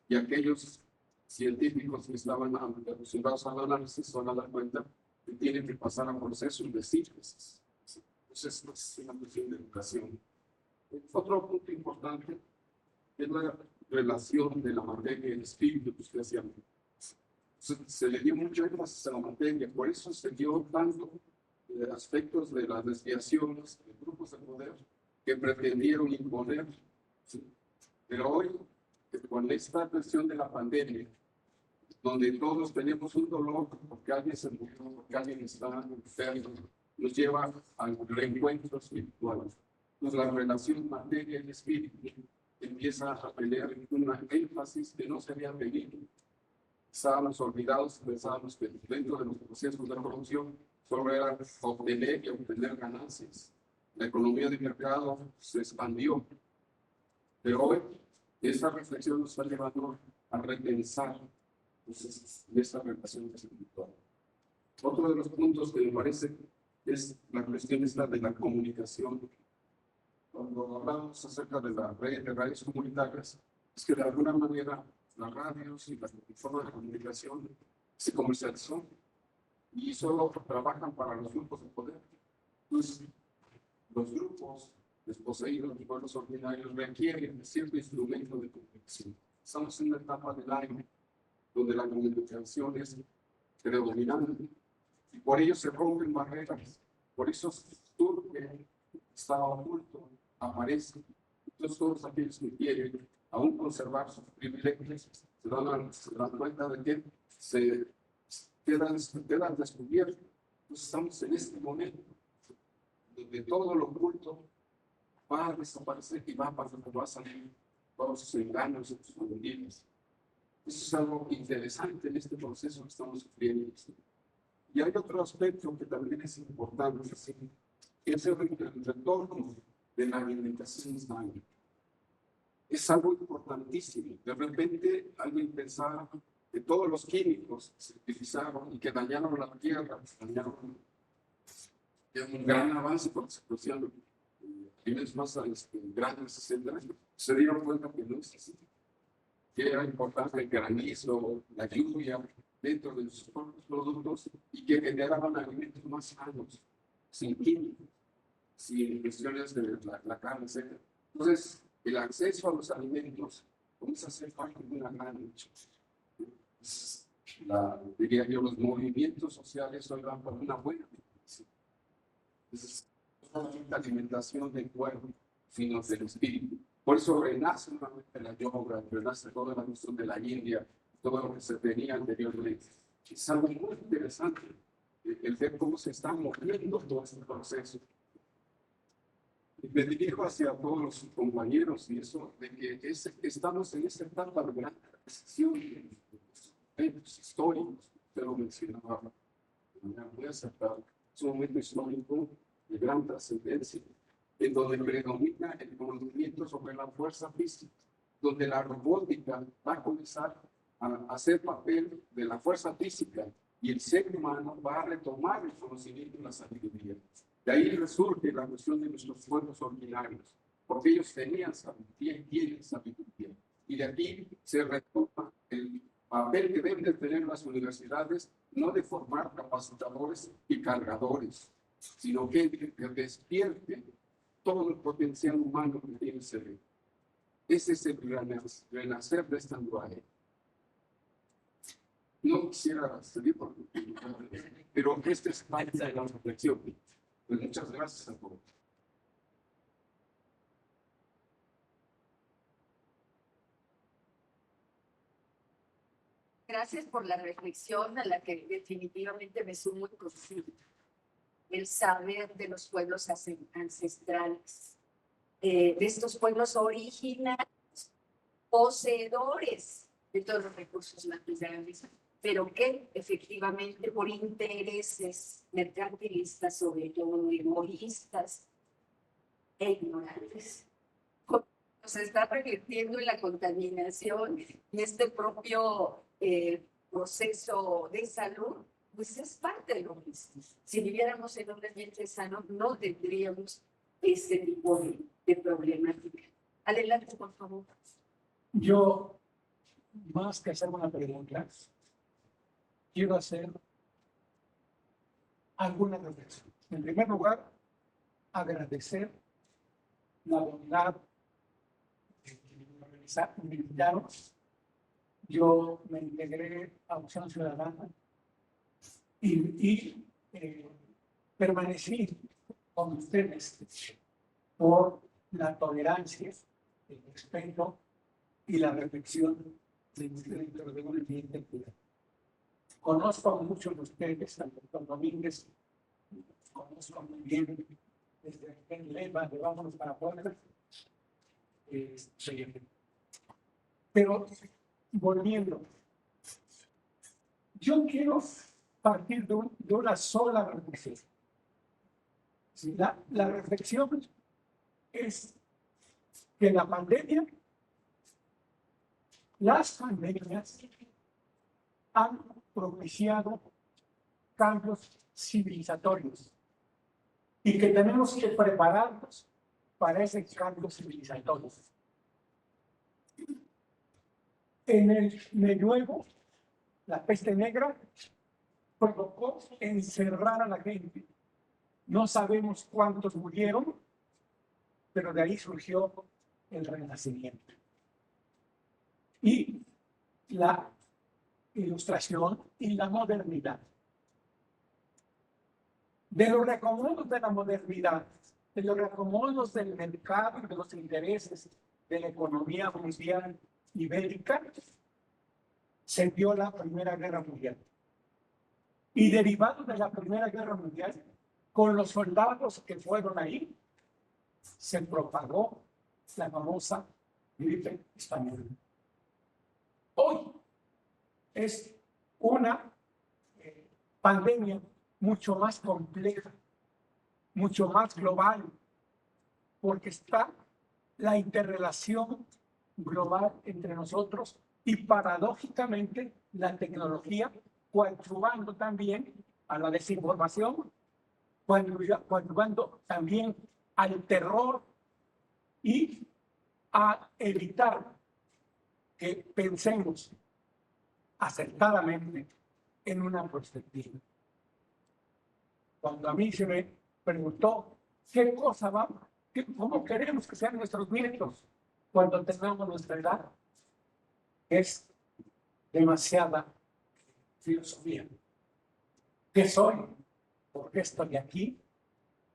Y aquellos científicos que estaban acostumbrados al análisis se van a dar cuenta que tienen que pasar a procesos de síntesis. Entonces, es una cuestión de educación. Otro punto importante es la relación de la materia y el espíritu que usted hacía. Se le dio mucho énfasis a la materia, por eso se dio tanto aspectos de las desviaciones de grupos de poder que pretendieron imponer. ¿Sí? Pero hoy, con esta cuestión de la pandemia, donde todos tenemos un dolor porque alguien se murió, porque alguien está enfermo, nos lleva al reencuentro espiritual. Entonces, la relación materia y espíritu empieza a tener una énfasis que no se había tenido. Estábamos olvidados, pensábamos que dentro de los procesos de producción solo era obtener y obtener ganancias. La economía de mercado se expandió. Pero hoy, esta reflexión nos está llevando a repensar esta relación espiritual. Otro de los puntos que me parece es la cuestión esta de la comunicación. Cuando hablamos acerca de la red de radios comunitarias, es que de alguna manera las radios y las formas de comunicación se comercializan y solo trabajan para los grupos de poder. Entonces, los grupos desposeídos, los pueblos ordinarios, requieren de cierto instrumento de comunicación. Estamos en una etapa del año donde la comunicación es predominante y por ello se rompen barreras, por eso surge, está oculto, aparece. Entonces todos aquellos que quieren aún conservar sus privilegios se dan cuenta de que se quedan descubiertos. Entonces estamos en este momento donde todo lo oculto va a desaparecer y va a salir todos sus engaños y sus mentiras. Eso es algo interesante en este proceso que estamos sufriendo. Y hay otro aspecto que también es importante, que es el retorno de la alimentación sana. Es algo importantísimo. De repente alguien pensaba que todos los químicos se utilizaron y que dañaron la tierra, dañaron un gran avance por la explosión alimentos más grandes, etc. Se dieron cuenta que no es así. Que era importante el granizo, la lluvia dentro de sus propios productos y que generaban alimentos más sanos, sin químicos, sin cuestiones de la carne, etc. Entonces, el acceso a los alimentos comienza a ser parte de una gran lucha. Diría yo, los movimientos sociales hoy van por una buena alimentación. Es una alimentación del cuerpo, sino del espíritu. Por eso renace nuevamente la yoga, renace toda la cuestión de la India, todo lo que se tenía anteriormente. Es algo muy interesante el ver cómo se está moviendo todo este proceso. Me dirijo hacia todos los compañeros y eso, de que estamos en esta etapa de gran transición de eventos históricos, usted lo mencionaba, voy a aceptar, es un momento histórico de gran trascendencia, en donde predomina el conocimiento sobre la fuerza física, donde la robótica va a comenzar a hacer papel de la fuerza física y el ser humano va a retomar el conocimiento y la sabiduría. De ahí resurge la cuestión de nuestros pueblos originarios, porque ellos tenían sabiduría y tienen sabiduría. Y de aquí se retoma el papel que deben de tener las universidades, no de formar capacitadores y cargadores, sino que despierte todo el potencial humano que tiene el cerebro. Ese es el renacer de esta nueva era. No quisiera seguir por pero esta es parte de la reflexión. Pues muchas gracias a todos. Gracias por la reflexión a la que definitivamente me sumo y consigo. El saber de los pueblos ancestrales, de estos pueblos originarios, poseedores de todos los recursos naturales, pero que efectivamente por intereses mercantilistas, sobre todo egoístas e ignorantes, se está revirtiendo en la contaminación y este propio proceso de salud, pues es parte de lo mismo. Si viviéramos en un ambiente sano, no tendríamos este tipo de problemática. Adelante, por favor. Yo, más que hacer una pregunta, quiero hacer alguna reflexión. En primer lugar, agradecer la bondad que me invitaron. Yo me integré a Opción Ciudadana y permanecí con ustedes por la tolerancia, el respeto y la reflexión dentro de un ambiente plural. Conozco a muchos de ustedes, al doctor Domínguez, conozco muy bien desde el lema de Vámonos para Puebla. Pero volviendo, yo quiero partir de una sola reflexión. La reflexión es que la pandemia, las pandemias han propiciado cambios civilizatorios y que tenemos que prepararnos para ese cambio civilizatorio. En el medioevo, la peste negra provocó encerrar a la gente. No sabemos cuántos murieron, pero de ahí surgió el Renacimiento. Y la Ilustración y la modernidad. De los reacomodos de la modernidad, de los reacomodos del mercado, de los intereses de la economía mundial ibérica, se dio la Primera Guerra Mundial. Y derivado de la Primera Guerra Mundial, con los soldados que fueron ahí, se propagó la famosa gripe española. Hoy es una pandemia mucho más compleja, mucho más global, porque está la interrelación global entre nosotros y paradójicamente la tecnología coadyuvando también a la desinformación, coadyuvando también al terror y a evitar que pensemos acertadamente en una perspectiva. Cuando a mí se me preguntó qué cosa va, cómo queremos que sean nuestros nietos cuando tengamos nuestra edad, es demasiada filosofía. ¿Qué soy? ¿Por qué estoy aquí?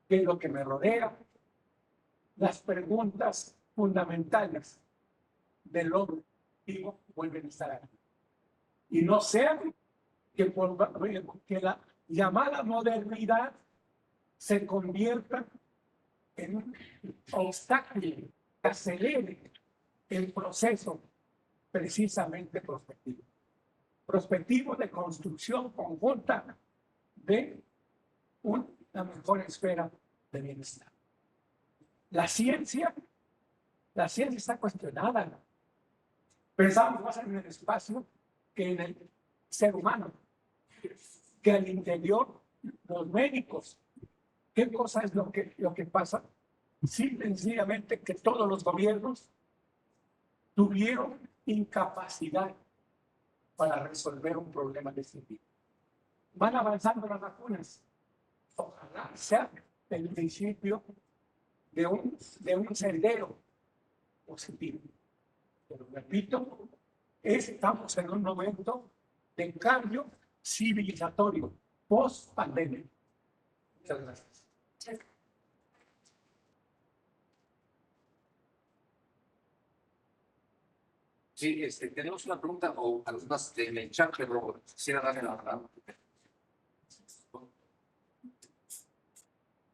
¿Qué es lo que me rodea? Las preguntas fundamentales del hombre vivo vuelven a estar aquí. Y no sea que la llamada modernidad se convierta en un obstáculo que acelere el proceso precisamente prospectivo. Prospectivo de construcción conjunta de una mejor esfera de bienestar. La ciencia está cuestionada. Pensamos más en el espacio que en el ser humano, que al interior, los médicos. ¿Qué cosa es lo que pasa? Simple y sencillamente que todos los gobiernos tuvieron incapacidad para resolver un problema de este tipo. Van avanzando las vacunas. Ojalá sea el principio de un sendero positivo. Pero repito, estamos en un momento de cambio civilizatorio, post-pandemia. Muchas gracias. Sí, tenemos una pregunta o algunas en el chat, pero quisiera darle la palabra.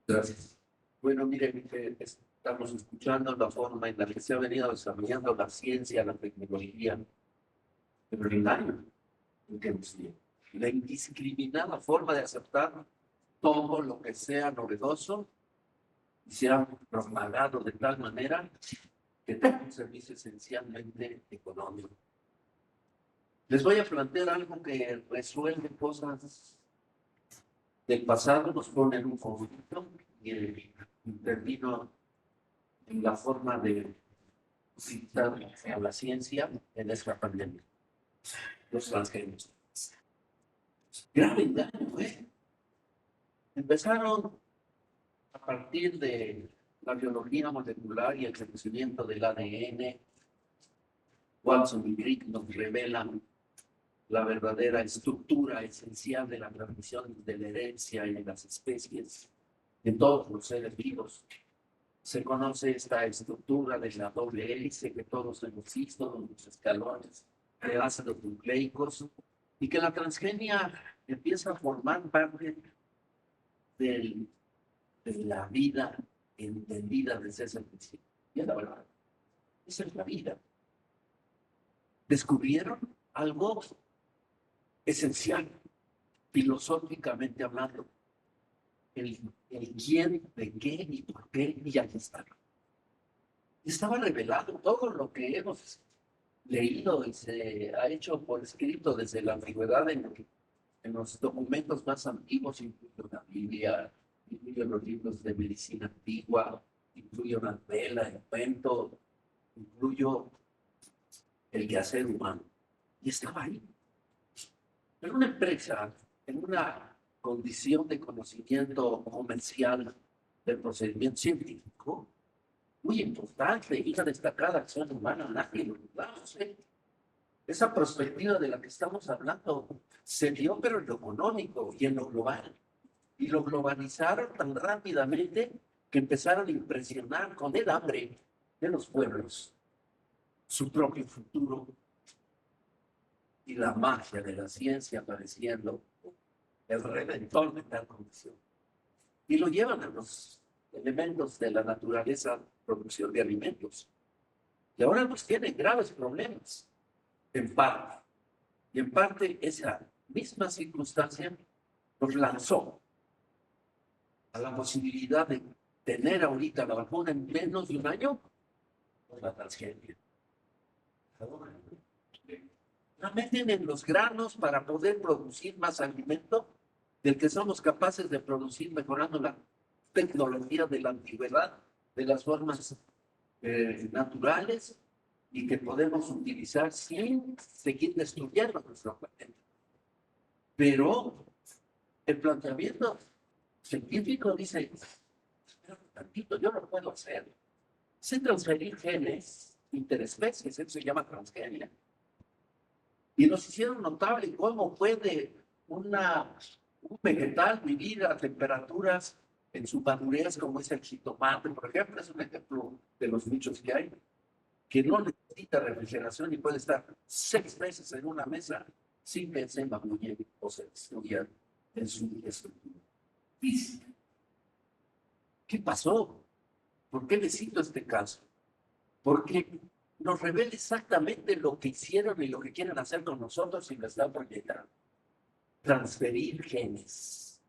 Gracias. Bueno, miren, estamos escuchando la forma en la que se ha venido desarrollando la ciencia, la tecnología, pero el daño que nos dio. La indiscriminada forma de aceptar todo lo que sea novedoso y sea propagado de tal manera que tenga un servicio esencialmente económico. Les voy a plantear algo que resuelve cosas del pasado, nos pone en un conflicto y intervino en la forma de citar a la ciencia en esta pandemia. Los transgénicos. Grave daño, Empezaron a partir de la biología molecular y el conocimiento del ADN. Watson y Crick nos revelan la verdadera estructura esencial de la transmisión de la herencia en las especies, en todos los seres vivos. Se conoce esta estructura de la doble hélice que todos hemos visto, los escalones de ácidos nucleicos, y que la transgenia empieza a formar parte de la vida entendida desde ese principio. Y es la verdad, esa es la vida. Descubrieron algo esencial, filosóficamente hablando, el quién, de qué y por qué, y aquí está. Estaba revelado todo lo que hemos leído y se ha hecho por escrito desde la antigüedad en los documentos más antiguos, incluyo la Biblia, incluyo los libros de medicina antigua, incluyo la novela, el cuento, incluyo el quehacer humano. Y estaba ahí. En una empresa, en una condición de conocimiento comercial del procedimiento científico, muy importante y una destacada acción humana, nadie lo dudamos. Esa perspectiva de la que estamos hablando se dio, pero en lo económico y en lo global. Y lo globalizaron tan rápidamente que empezaron a impresionar con el hambre de los pueblos, su propio futuro y la magia de la ciencia apareciendo el redentor de tal condición. Y lo llevan a los elementos de la naturaleza, producción de alimentos. Y ahora pues tienen graves problemas, en parte. Y en parte esa misma circunstancia nos lanzó a la posibilidad de tener ahorita la vacuna en menos de un año por la transgenia. La meten en los granos para poder producir más alimento del que somos capaces de producir mejorando la tecnología de la antigüedad, de las formas naturales y que podemos utilizar sin seguir destruyendo nuestro planeta. Pero el planteamiento científico dice, espera un tantito, yo lo puedo hacer. Sé transferir genes interespecies, eso se llama transgenia. Y nos hicieron notable cómo puede un vegetal vivir a temperaturas en su madurez, como es el jitomate, por ejemplo, es un ejemplo de los muchos que hay, que no necesita refrigeración y puede estar 6 meses en una mesa sin que se magulle o se destruya en su estructura física. ¿Qué pasó? ¿Por qué les cito este caso? Porque nos revela exactamente lo que hicieron y lo que quieren hacer con nosotros y lo están proyectando. Transferir genes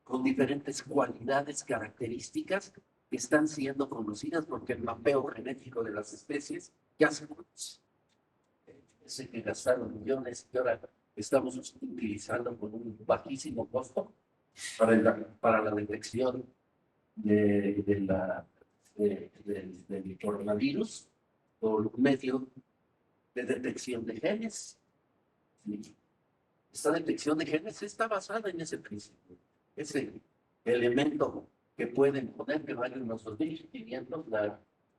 con diferentes cualidades, características que están siendo conocidas porque el mapeo genético de las especies ya se conoce. Ese que gastaron millones y ahora estamos utilizando con un bajísimo costo para la detección del coronavirus por medio de detección de genes. Esta detección de genes está basada en ese principio, ese elemento que pueden poner que vayan los 2500,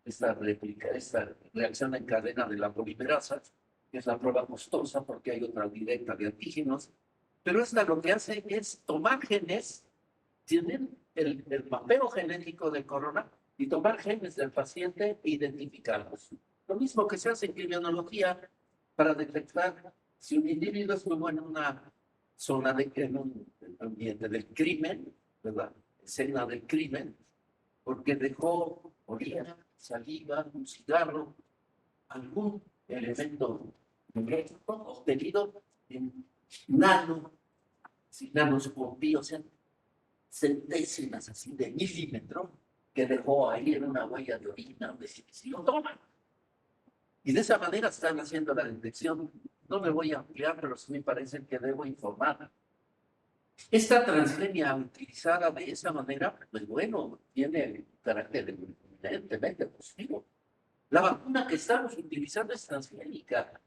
esta réplica, esta reacción en cadena de la polimerasa, que es la prueba costosa porque hay otra directa de antígenos, pero esta lo que hace es tomar genes, tienen el mapeo genético del corona y tomar genes del paciente e identificarlos. Lo mismo que se hace en criminología para detectar si un individuo estuvo en una zona en un ambiente del crimen, ¿verdad? Escena del crimen, porque dejó orina, saliva, un cigarro, algún elemento genético obtenido en nanoscopía, o sea, centésimas así de milímetro que dejó ahí en una huella de orina, de si lo toman. Y de esa manera están haciendo la detección. No me voy a ampliar, pero sí me parece que debo informar. Esta transgenia utilizada de esa manera, pues bueno, tiene carácter evidentemente positivo. La vacuna que estamos utilizando es transgénica.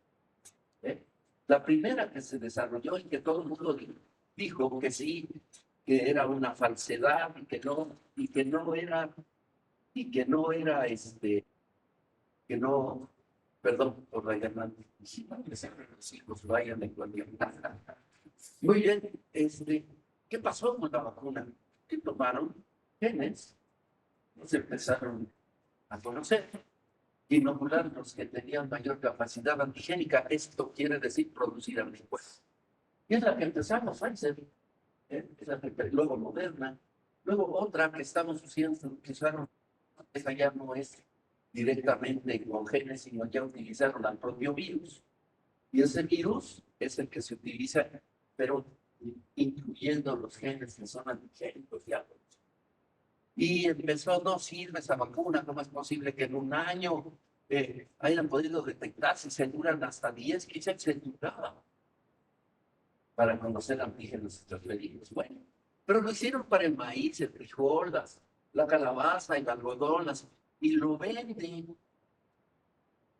La primera que se desarrolló y que todo el mundo dijo que sí, que era una falsedad y que no era que no, perdón por la llamada, que siempre los hijos vayan en cualquier casa. Muy bien, ¿qué pasó con la vacuna? Que tomaron genes, se empezaron a conocer, inocular los que tenían mayor capacidad antigénica. Esto quiere decir producir anticuerpos. Y es la que empezamos, Pfizer, luego Moderna, luego otra que estamos usando, que usaron, esa ya no es directamente con genes, sino ya utilizaron al propio virus. Y ese virus es el que se utiliza, pero incluyendo los genes que son antigénicos ya. Y empezó, no sirve esa vacuna, ¿cómo es posible que en un año hayan podido detectar si se duran hasta 10, 15 se duraba para conocer antígenos transferidos? Bueno, pero lo hicieron para el maíz, el frijol, la calabaza, el algodón, y lo venden.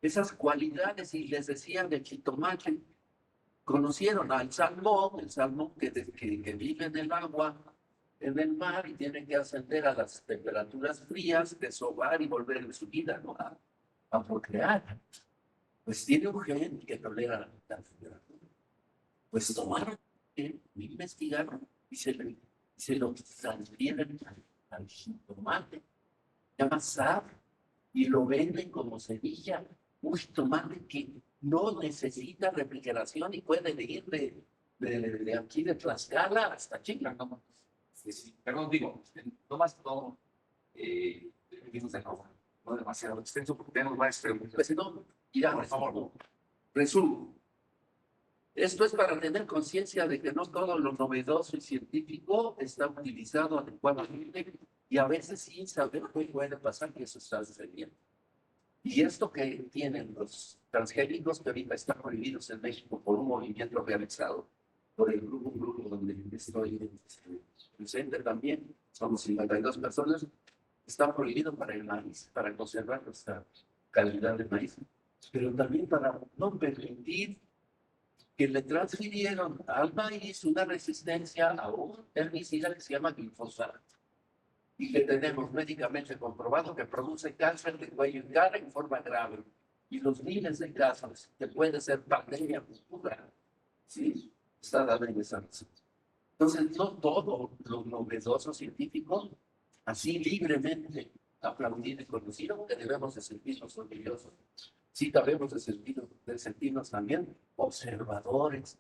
Esas cualidades, y les decían de jitomate, conocieron al salmón, el salmón que vive en el agua, en el mar, y tiene que ascender a las temperaturas frías, desovar y volver en su vida, ¿no? A procrear. Pues tiene un gen que tolera la temperatura. Pues tomaron, investigaron y se lo transfieren al jitomate, llama SAB, y lo venden como semilla. Un jitomate que no necesita refrigeración y puede ir de aquí de Tlaxcala hasta Chile. Sí, perdón, digo, no más no, no demasiado extenso porque tenemos varias preguntas. Pues no, ya, por favor, resumo. Esto es para tener conciencia de que no todo lo novedoso y científico está utilizado adecuadamente y a veces sin saber qué puede pasar que eso está sucediendo. Y esto que tienen los transgénicos que ahorita están prohibidos en México por un movimiento realizado por un grupo donde estoy presente también, somos 52 personas, está prohibido para el maíz, para conservar nuestra calidad de maíz, pero también para no permitir que le transfirieron al maíz una resistencia a un herbicida que se llama glifosato y que tenemos médicamente comprobado que produce cáncer de cuello y cara en forma grave. Y los miles de casos que puede ser pandemia futura, ¿sí? Está dado en esa razón. Entonces, no todo lo novedoso científico, así libremente aplaudido y conocido, que debemos de sentirnos orgullosos. Sí, debemos de sentirnos también observadores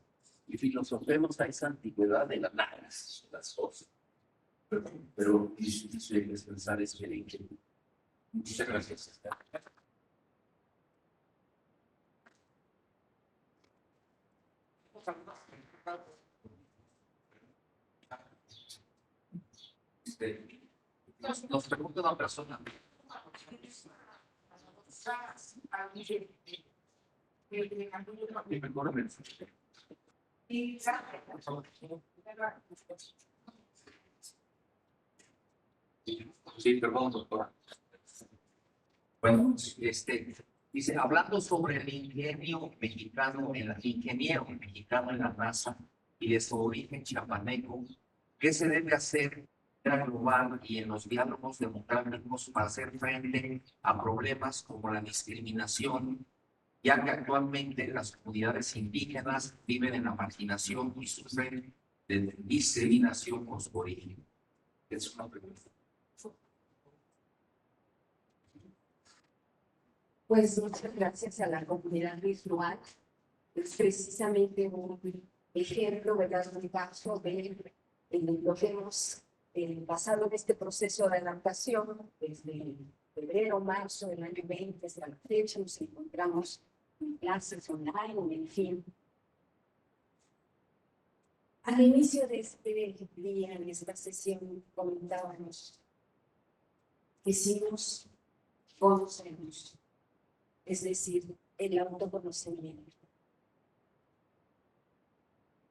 y filosofemos a esa antigüedad del análisis de las cosas. Pero difícil es pensar es que Muchas gracias. Nos pregunta una persona. Sí, perdón, doctora. Bueno, dice, hablando sobre el ingeniero mexicano en la raza y de su origen chiapaneco, ¿qué se debe hacer a nivel global y en los diálogos democráticos para hacer frente a problemas como la discriminación, ya que actualmente las comunidades indígenas viven en la marginación y sufren de discriminación por su origen? Es una pregunta. Pues muchas gracias a la comunidad virtual. Es precisamente un ejemplo, ¿verdad? Un caso de lo que hemos pasado en este proceso de adaptación desde febrero, marzo del año 20 hasta la fecha. Nos encontramos en clases online, en fin. Al inicio de este día, en esta sesión, comentábamos que si nos conocemos, es decir, el autoconocimiento,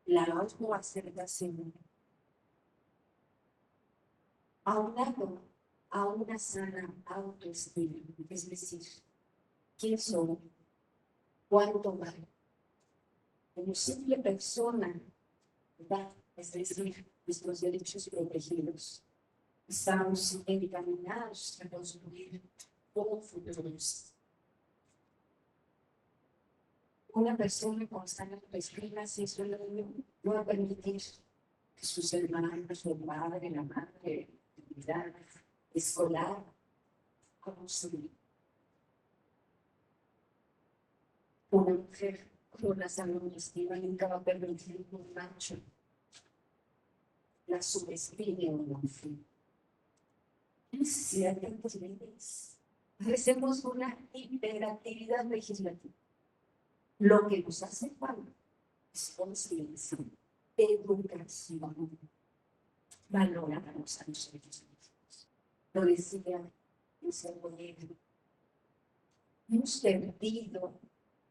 la autoaceptación, aunado a una sana autoestima, es decir, quién soy, cuánto valgo, como simple persona, ¿verdad? Es decir, nuestros derechos protegidos. Estamos encaminados a construir un futuro. Una persona con sana autoestima se suele no va a permitir que sus hermanos, su padre, la madre, la comunidad escolar, construir. Una mujer con una sana autoestima nunca va a permitir que un macho la subestime o no. Necesidad de posibilidades. Hacemos una hiperactividad legislativa. Lo que nos hace falta es conciencia, educación, valorarnos a nosotros mismos. Lo decía el Saboyero. Hemos perdido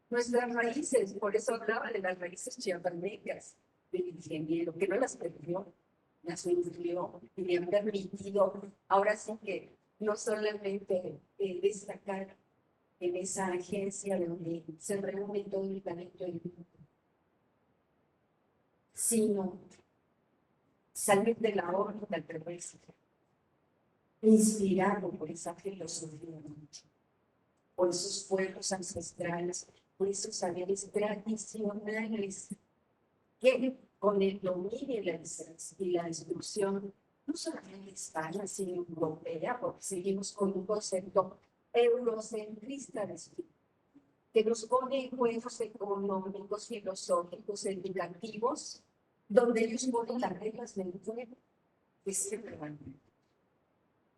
nuestras raíces, por eso hablaba de las raíces chiapanecas del ingeniero, que no las perdió, las nutrió y le han permitido, ahora sí que no solamente destacar en esa agencia donde se reúne todo el talento del mundo, sino salir de la órbita terrestre, inspirado por esa filosofía, por esos pueblos ancestrales, por esos saberes tradicionales que con el dominio y la destrucción, no solamente España, sino europea, porque seguimos con un concepto eurocentrista de espíritu, que nos pone en juegos económicos, filosóficos, educativos, donde ellos ponen las reglas del juego que siempre van.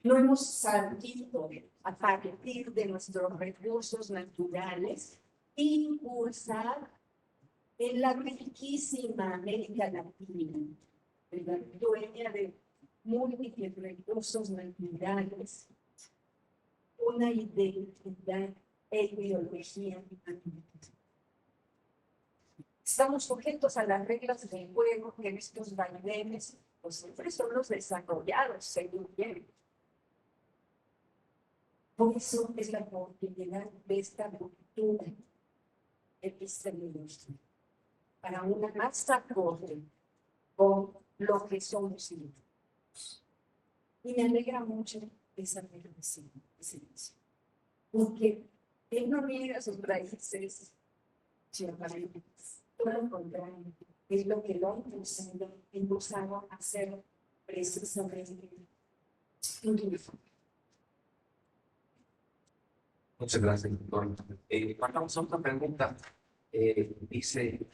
No hemos salido a partir de nuestros recursos naturales impulsar en la riquísima América Latina, dueña de múltiples recursos naturales, una identidad e ideología. Estamos sujetos a las reglas del juego que estos vaivenes, pues siempre son los desarrollados, según quieren. Por eso es la oportunidad de esta ruptura epistemológica para una más acorde con lo que somos nosotros. Y me alegra mucho esa reflexión, porque él no niega sus raíces chiapanecas, todo lo contrario, es lo que lo ha impulsado a hacer precisamente un uniforme. Muchas gracias, doctor. Pasamos a otra pregunta. Dice,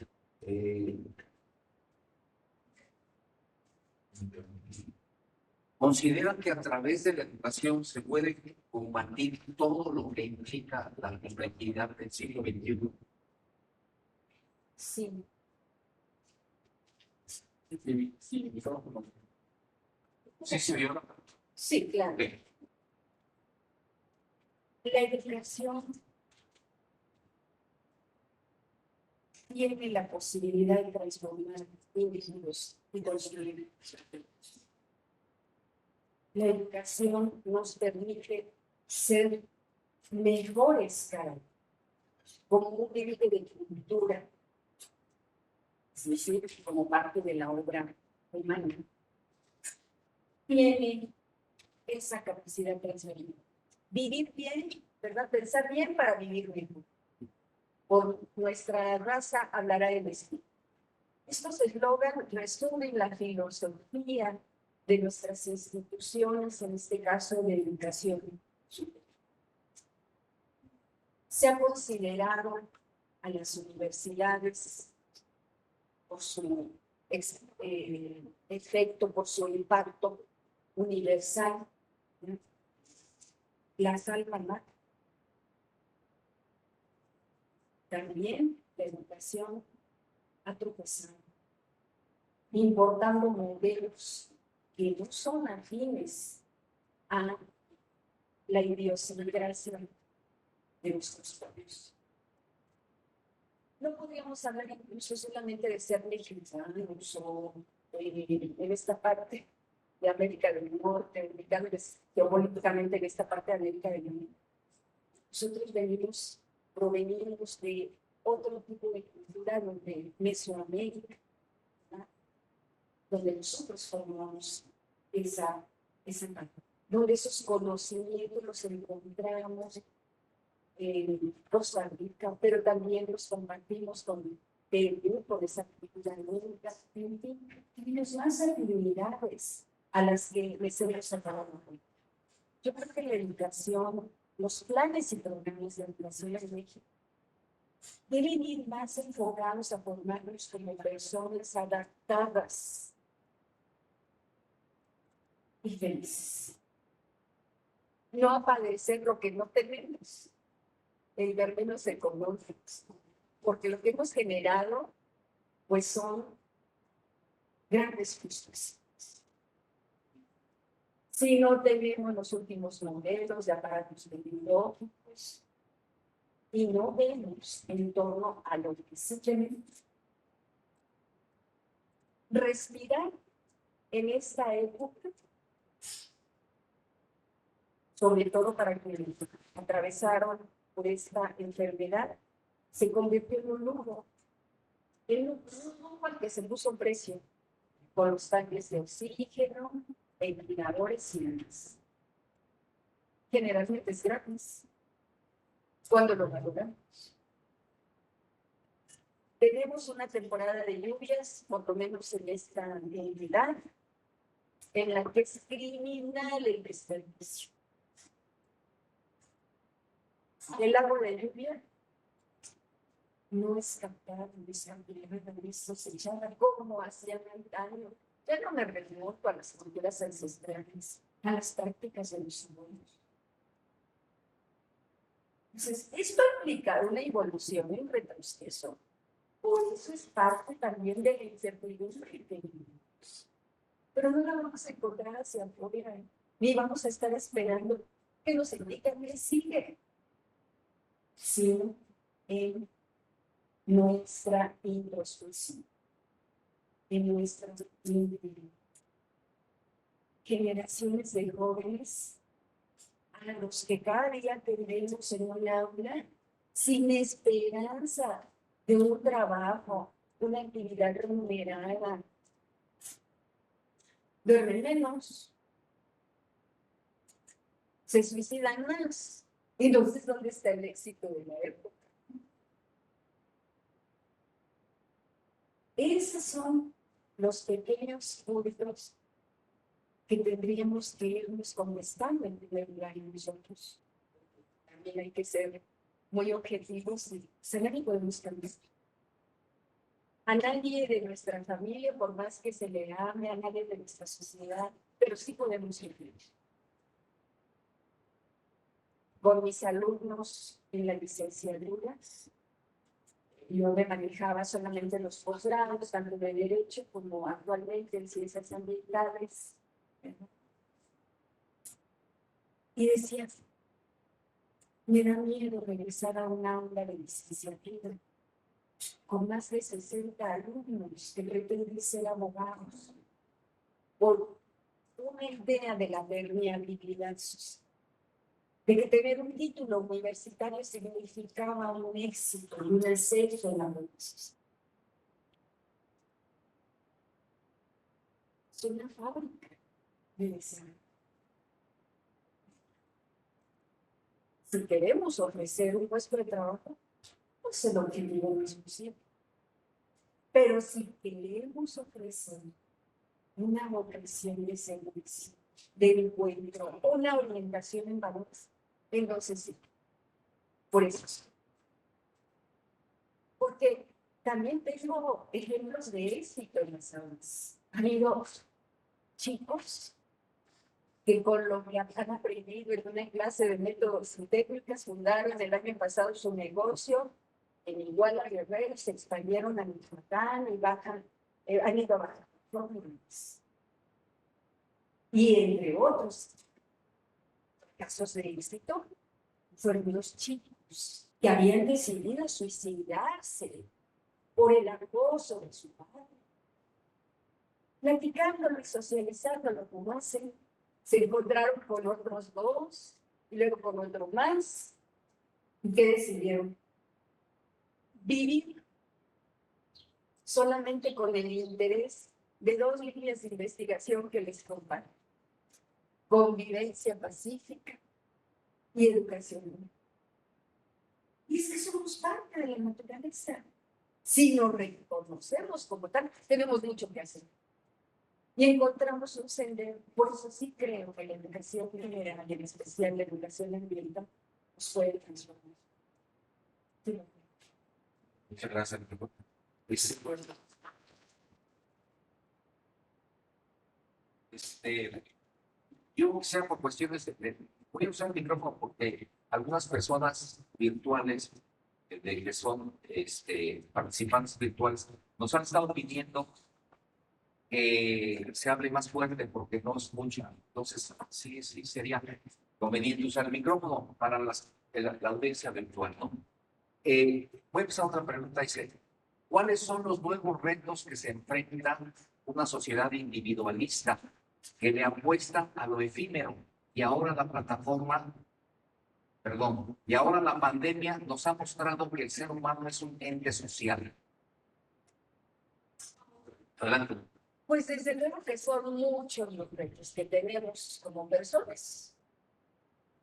consideran que a través de la educación se puede combatir todo lo que implica la complejidad del siglo XXI. Sí, Sí, señora. sí, claro. Ok. La educación tiene la posibilidad de transformar individuos y construir sociedades. La educación nos permite ser mejores cada uno, como un límite de cultura, es decir, como parte de la obra humana. Tiene esa capacidad transferida. Vivir bien, ¿verdad? Pensar bien para vivir bien. Por nuestra raza hablará el espíritu. Estos eslogans resumen la filosofía de nuestras instituciones, en este caso de educación. Se ha considerado a las universidades por su efecto, por su impacto universal, ¿no? Las alma mater. También la educación ha tropezado, importando modelos que no son afines a la idiosincrasia de nuestros pueblos. No podríamos hablar incluso solamente de ser mexicanos o en esta parte de América del Norte, ubicados geopolíticamente en esta parte de América del Norte. Nosotros provenimos de otro tipo de cultura, donde Mesoamérica, ¿verdad? Donde nosotros formamos esa parte, donde esos conocimientos los encontramos en Costa Rica, pero también los compartimos con Perú, por esa cultura única. En fin, tenemos más actividades a las que les hemos hablado. Yo creo que la educación, los planes y programas de educación en México deben ir más enfocados a formarnos como personas adaptadas y felices. No a padecer lo que no tenemos, en términos económicos, porque lo que hemos generado, pues son grandes frustraciones. Si no tenemos los últimos modelos de aparatos tecnológicos y no vemos en torno a lo que sí tenemos, respirar en esta época, sobre todo para quienes atravesaron por esta enfermedad, se convirtió en un lujo al que se puso un precio, con los tanques de oxígeno, ventiladores y demás. Generalmente es gratis, cuando lo valoramos. Tenemos una temporada de lluvias, por lo menos en esta entidad, en la que es criminal el desperdicio. El agua de lluvia no es capaz de ser cosechada como hacían antaño. Ya no me remonto a las culturas ancestrales, a las prácticas de los humanos. Entonces, esto implica una evolución y un retroceso. Por eso es parte también de la incertidumbre que tenemos. Pero no la vamos a encontrar hacia afuera, ni vamos a estar esperando que nos indiquen que sigue, sino en nuestra introspección, en nuestra intimidad. Generaciones de jóvenes a los que cada día tenemos en un aula sin esperanza de un trabajo, una actividad remunerada. Duermen menos, se suicidan más. Entonces, ¿dónde está el éxito de la época? Esos son los pequeños puntos que tendríamos que irnos contestando en primer lugar en nosotros. También hay que ser muy objetivos y saber que podemos cambiar. A nadie de nuestra familia, por más que se le ame, a nadie de nuestra sociedad, pero sí podemos influir. Con mis alumnos en las licenciaturas, yo me manejaba solamente los posgrados, tanto de Derecho como actualmente en Ciencias Ambientales. Y decía, me da miedo regresar a un aula de licenciatura con más de 60 alumnos que pretenden ser abogados por una idea de la permeabilidad social, de que tener un título universitario significaba un éxito y un ascenso en la vida social. Es una fábrica de desarrollo. Si queremos ofrecer un puesto de trabajo, pues el objetivo es posible. Pero si queremos ofrecer una vocación de servicio, de encuentro, una orientación en valores, entonces sí, por eso sí. Porque también tengo ejemplos de éxito en las aulas. Ha habido chicos que con lo que han aprendido en una clase de métodos y técnicas fundaron el año pasado su negocio en Iguala Guerrero, se expandieron a Michoacán y han ido a Baja California. Y entre otros casos de éxito fueron los chicos que habían decidido suicidarse por el acoso de su padre. Platicándolo y socializándolo como hacen, se encontraron con otros dos y luego con otro más. ¿Y qué decidieron? Vivir solamente con el interés de dos líneas de investigación que les comparto: convivencia pacífica y educación. Y es que somos parte de la naturaleza. Si nos reconocemos como tal, tenemos mucho que hacer. Y encontramos un sendero. Por eso sí creo que la educación general y en especial la educación ambiental nos puede transformar. Sí. Muchas gracias. Yo quisiera por cuestiones voy a usar el micrófono porque algunas personas virtuales que son participantes virtuales nos han estado pidiendo que se hable más fuerte porque no escuchan. Entonces, sí sería conveniente usar el micrófono para la audiencia virtual, ¿no? Voy a empezar otra pregunta. Dice, ¿cuáles son los nuevos retos que se enfrentan una sociedad individualista que le apuesta a lo efímero? Y ahora y ahora la pandemia nos ha mostrado que el ser humano es un ente social. Adelante. Pues desde luego que son muchos los retos que tenemos como personas.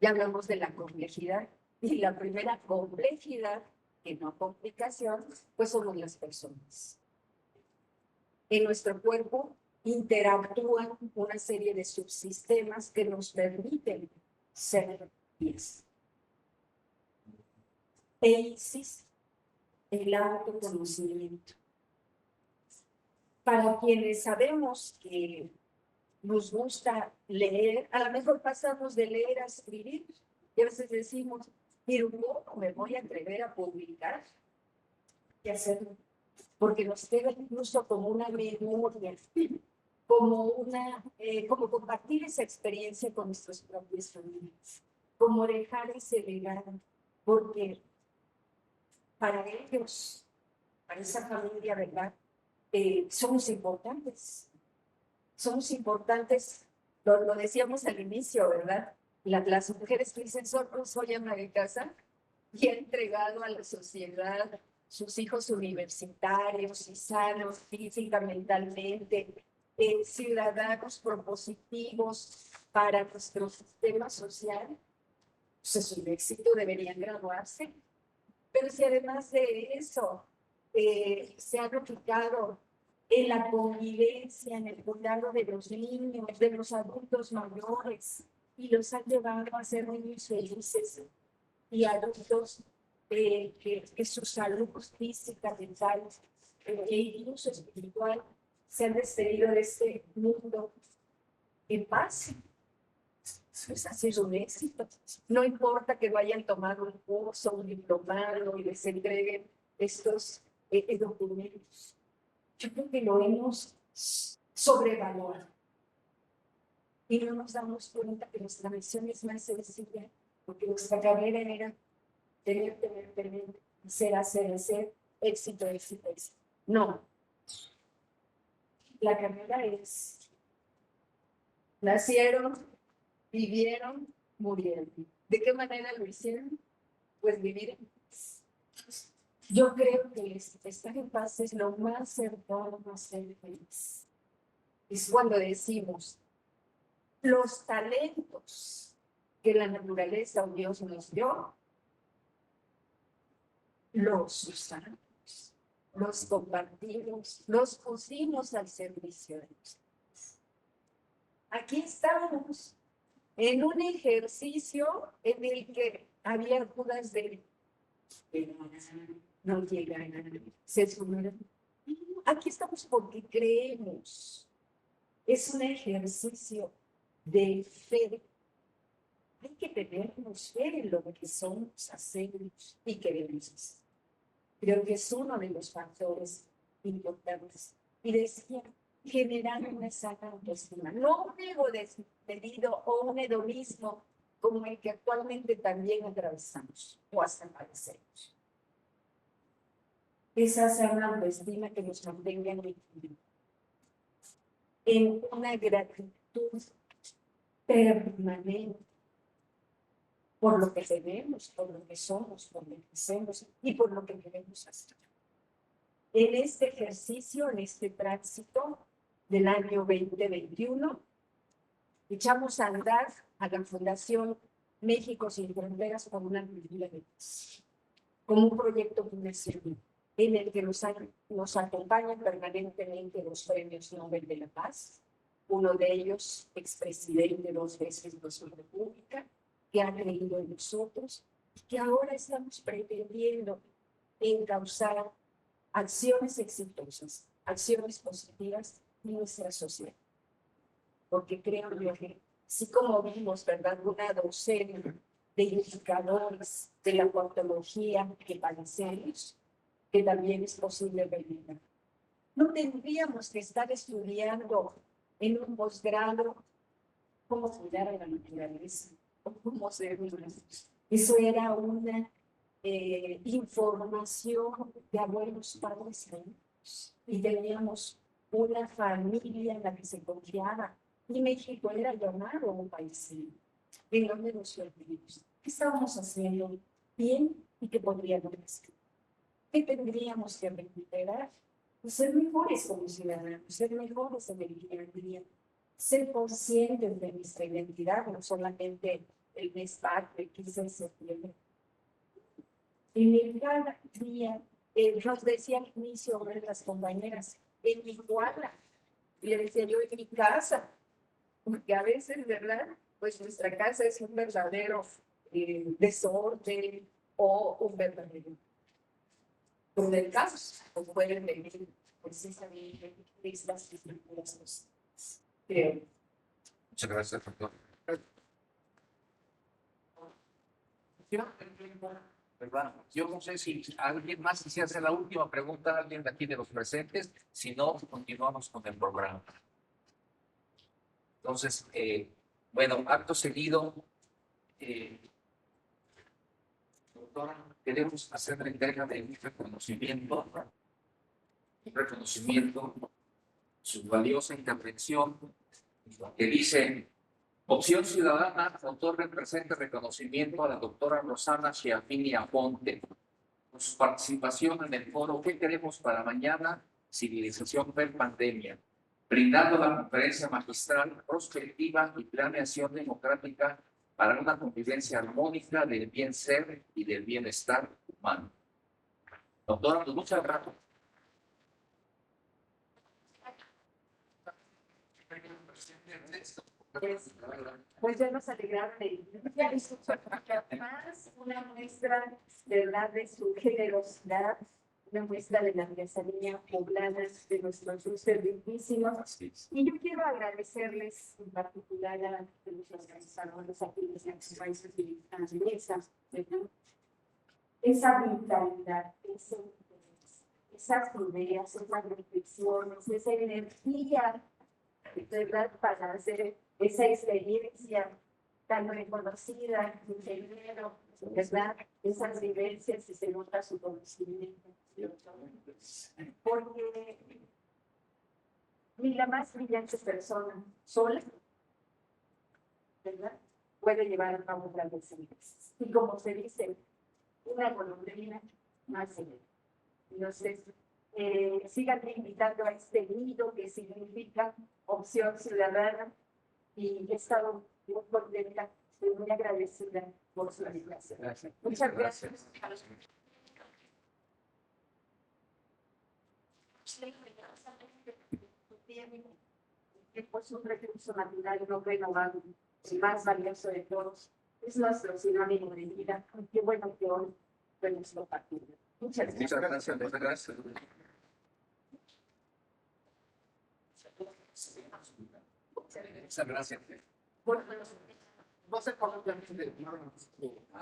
Ya hablamos de la complejidad, y la primera complejidad, que no complicación, pues somos las personas. En nuestro cuerpo interactúan una serie de subsistemas que nos permiten ser felices. E insiste, el autoconocimiento. Para quienes sabemos que nos gusta leer, a lo mejor pasamos de leer a escribir, y a veces decimos, pero ¿cómo me voy a atrever a publicar y hacerlo? Porque nos queda incluso como una memoria, como compartir esa experiencia con nuestros propios familias, como dejar ese legado, porque para ellos, para esa familia, ¿verdad? Somos importantes. Somos importantes, lo decíamos al inicio, ¿verdad? Las mujeres que dicen, soy ama de casa, y ha entregado a la sociedad sus hijos universitarios y sanos física, mentalmente, ciudadanos propositivos para nuestro sistema social. Pues es un éxito, deberían graduarse. Pero si además de eso se ha replicado en la convivencia, en el cuidado de los niños, de los adultos mayores, y los han llevado a ser niños felices y adultos que su salud física, mental e incluso espiritual se han despedido de este mundo que pase. Pues ha sido un éxito. No importa que lo hayan tomado un curso, un diplomado y les entreguen estos documentos. Yo creo que lo hemos sobrevalorado. Y no nos damos cuenta que nuestra misión es más sencilla, porque nuestra carrera era tener, hacer, éxito, éxito, éxito. No. La carrera es, nacieron, vivieron, murieron. ¿De qué manera lo hicieron? Pues vivir en paz. Yo creo que estar en paz es lo más cercano a ser feliz. Es cuando decimos, los talentos que la naturaleza o Dios nos dio, los usamos, los compartimos, los pusimos al servicio de nosotros. Aquí estamos en un ejercicio en el que había dudas de no llegarán, se sumarán. Aquí estamos porque creemos. Es un ejercicio de fe. Hay que tenernos fe en lo que somos, hacemos y queremos hacer. Creo que es uno de los factores importantes. Y decía, generar una sana autoestima. No un ego despedido o un hedonismo como el que actualmente también atravesamos o hasta padecemos. Esa sana autoestima que nos mantenga en una gratitud permanente por lo que tenemos, por lo que somos, por lo que hacemos y por lo que queremos hacer. En este ejercicio, en este tránsito del año 2021, echamos a andar a la Fundación México Sin Fronteras por una cultura de paz, como un proyecto fundacional en el que nos acompañan permanentemente los premios Nobel de la Paz, uno de ellos, expresidente 2 veces de nuestra República, que ha creído en nosotros, y que ahora estamos pretendiendo encauzar acciones exitosas, acciones positivas en nuestra sociedad. Porque creo que, así como vimos, ¿verdad?, una docena de indicadores de la patología que padecemos, que también es posible realizar. No tendríamos que estar estudiando en un posgrado cómo cuidar a la naturaleza o cómo ser libres. Eso era una información de abuelos, padres e hijos. Y teníamos una familia en la que se confiaba. Y México era llamado un país en donde nos olvidamos. ¿Qué estábamos haciendo bien y qué podríamos hacer? ¿Qué tendríamos que recuperar? Pues ser mejores como ciudadanos, ser mejores en el día a día, ser conscientes de nuestra identidad, no solamente el mes patrio, el 15 de septiembre. En el cada día, nos decía al inicio de las compañeras, en mi cuadra, y le decía yo en mi casa, porque a veces, ¿verdad? Pues nuestra casa es un verdadero desorden o un verdadero donde el caos, o pueden venir precisamente de estas estructuras sociales. Creo. Muchas gracias, doctor. Yo no sé si alguien más quisiera hacer la última pregunta, alguien de aquí de los presentes, si no, continuamos con el programa. Entonces, bueno, acto seguido, doctora, queremos hacer la entrega de un reconocimiento, su valiosa intervención, que dice: Opción Ciudadana otorga el presente reconocimiento a la doctora Rosana Schiaffini Aponte por su participación en el foro ¿Qué queremos para mañana? Civilización per-pandemia, brindando la conferencia magistral Prospectiva y Planeación Democrática para una convivencia armónica del bien ser y del bienestar humano. Doctora, pues muchas gracias. Pues ya nos alegraron de más una muestra de verdad de su generosidad, una muestra de la artesanía poblana de nuestros dulces riquísimos. Y yo quiero agradecerles en particular a los organizadores aquí de los países de la mesa, esa vitalidad, esas ideas, esas reflexiones, esa energía, ¿verdad? Para hacer esa experiencia tan reconocida, ingeniero, ¿verdad? Esas vivencias y se nota su conocimiento. Porque ni la más brillante persona sola, ¿verdad? Puede llevar a cabo grandes cosas. Y como se dice, una golondrina más allá. Entonces, sigan invitando a este nido que significa Opción Ciudadana y he estado muy contenta y muy agradecida por su invitación. Muchas gracias. Es un recurso natural no renovable, el más valioso de todos. Es nuestro sinónimo de vida. Qué bueno que hoy fue nuestro partido. Muchas gracias. Muchas gracias, muchas gracias. Muchas gracias. No sé cómo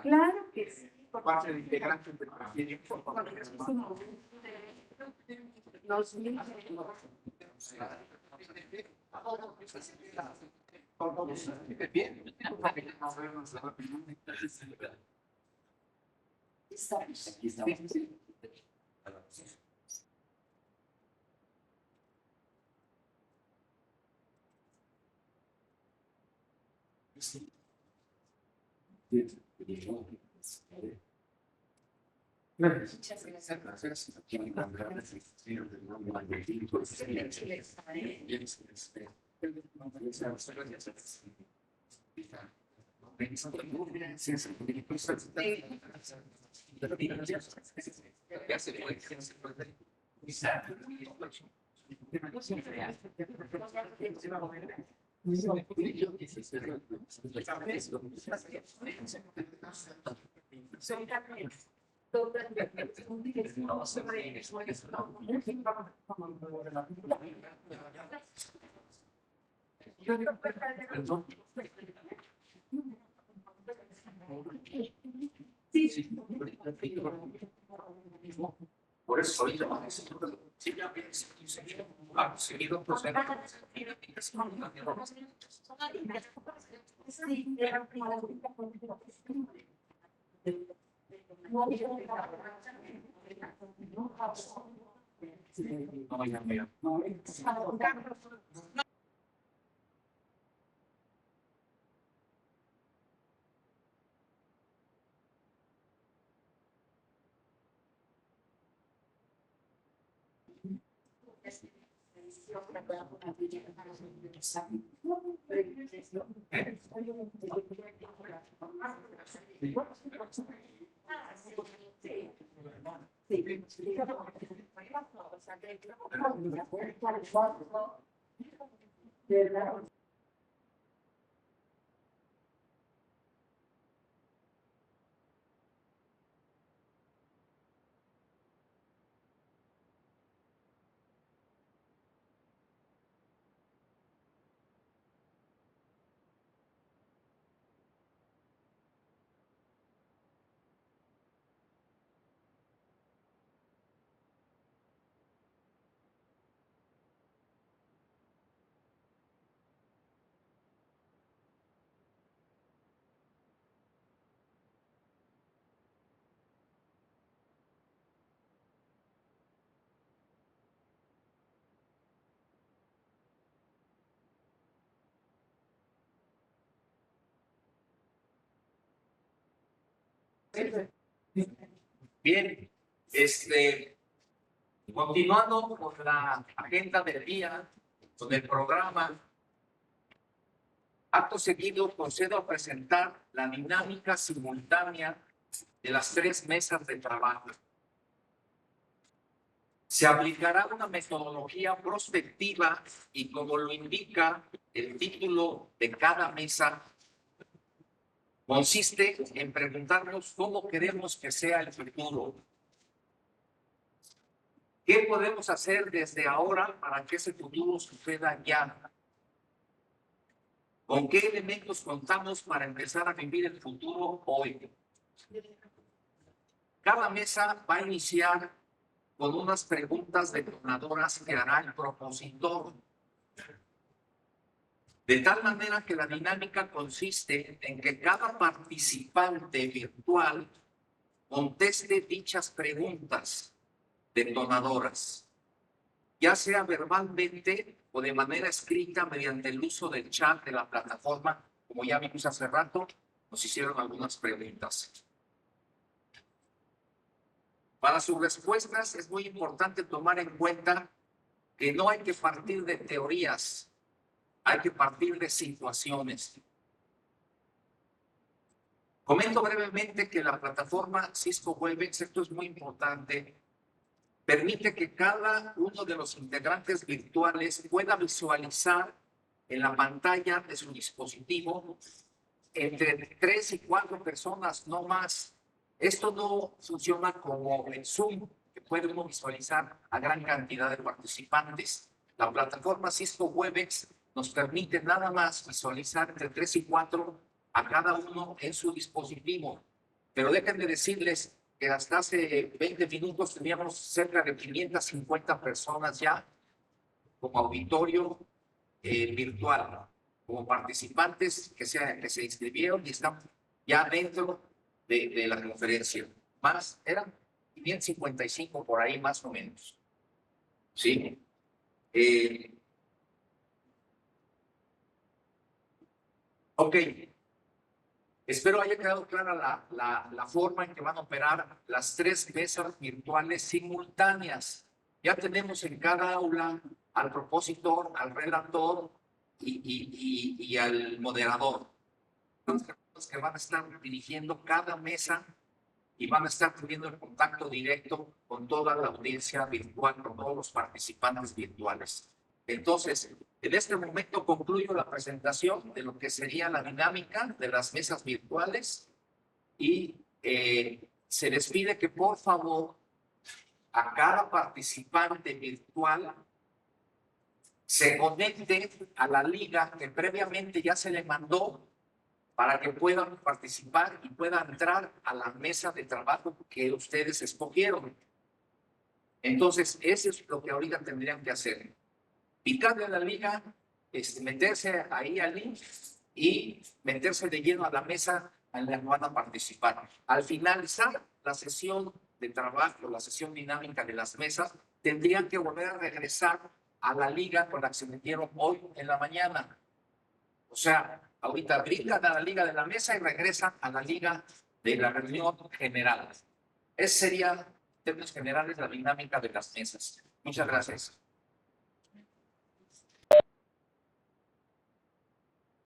Claro que sí. parte de integrantes del presidencia. Nos Bien. estamos. Aquí estamos. Muchas gracias. Son camiones. Sí. Por eso ahorita sí, ya ha seguido Sí, era Bien, continuando con la agenda del día, con el programa, acto seguido procedo a presentar la dinámica simultánea de las 3 mesas de trabajo. Se aplicará una metodología prospectiva y, como lo indica el título de cada mesa, consiste en preguntarnos cómo queremos que sea el futuro. ¿Qué podemos hacer desde ahora para que ese futuro suceda ya? ¿Con qué elementos contamos para empezar a vivir el futuro hoy? Cada mesa va a iniciar con unas preguntas detonadoras que hará el propositor. De tal manera que la dinámica consiste en que cada participante virtual conteste dichas preguntas detonadoras, ya sea verbalmente o de manera escrita mediante el uso del chat de la plataforma. Como ya vimos hace rato, nos hicieron algunas preguntas. Para sus respuestas es muy importante tomar en cuenta que no hay que partir de teorías, hay que partir de situaciones. Comento brevemente que la plataforma Cisco Webex, esto es muy importante, permite que cada uno de los integrantes virtuales pueda visualizar en la pantalla de su dispositivo entre 3 y 4 personas, no más. Esto no funciona como en Zoom, que puede uno visualizar a gran cantidad de participantes. La plataforma Cisco Webex nos permite nada más visualizar entre 3 y 4 a cada uno en su dispositivo. Pero déjenme decirles que hasta hace 20 minutos teníamos cerca de 550 personas ya como auditorio virtual, como participantes que se inscribieron y están ya dentro de la conferencia. Más, eran 555 por ahí más o menos. ¿Sí? Ok. Espero haya quedado clara la forma en que van a operar las 3 mesas virtuales simultáneas. Ya tenemos en cada aula al propositor, al redactor y al moderador. Los que van a estar dirigiendo cada mesa y van a estar teniendo el contacto directo con toda la audiencia virtual, con todos los participantes virtuales. Entonces, en este momento concluyo la presentación de lo que sería la dinámica de las mesas virtuales y se les pide que por favor a cada participante virtual se conecte a la liga que previamente ya se le mandó para que puedan participar y puedan entrar a la mesa de trabajo que ustedes escogieron. Entonces, eso es lo que ahorita tendrían que hacer. Picarle a la liga, meterse ahí al link y meterse de lleno a la mesa en la que van a participar. Al finalizar la sesión de trabajo, la sesión dinámica de las mesas, tendrían que volver a regresar a la liga con la que se metieron hoy en la mañana. O sea, ahorita brincan a la liga de la mesa y regresan a la liga de la reunión general. Esa sería, en términos generales, la dinámica de las mesas. Muchas gracias.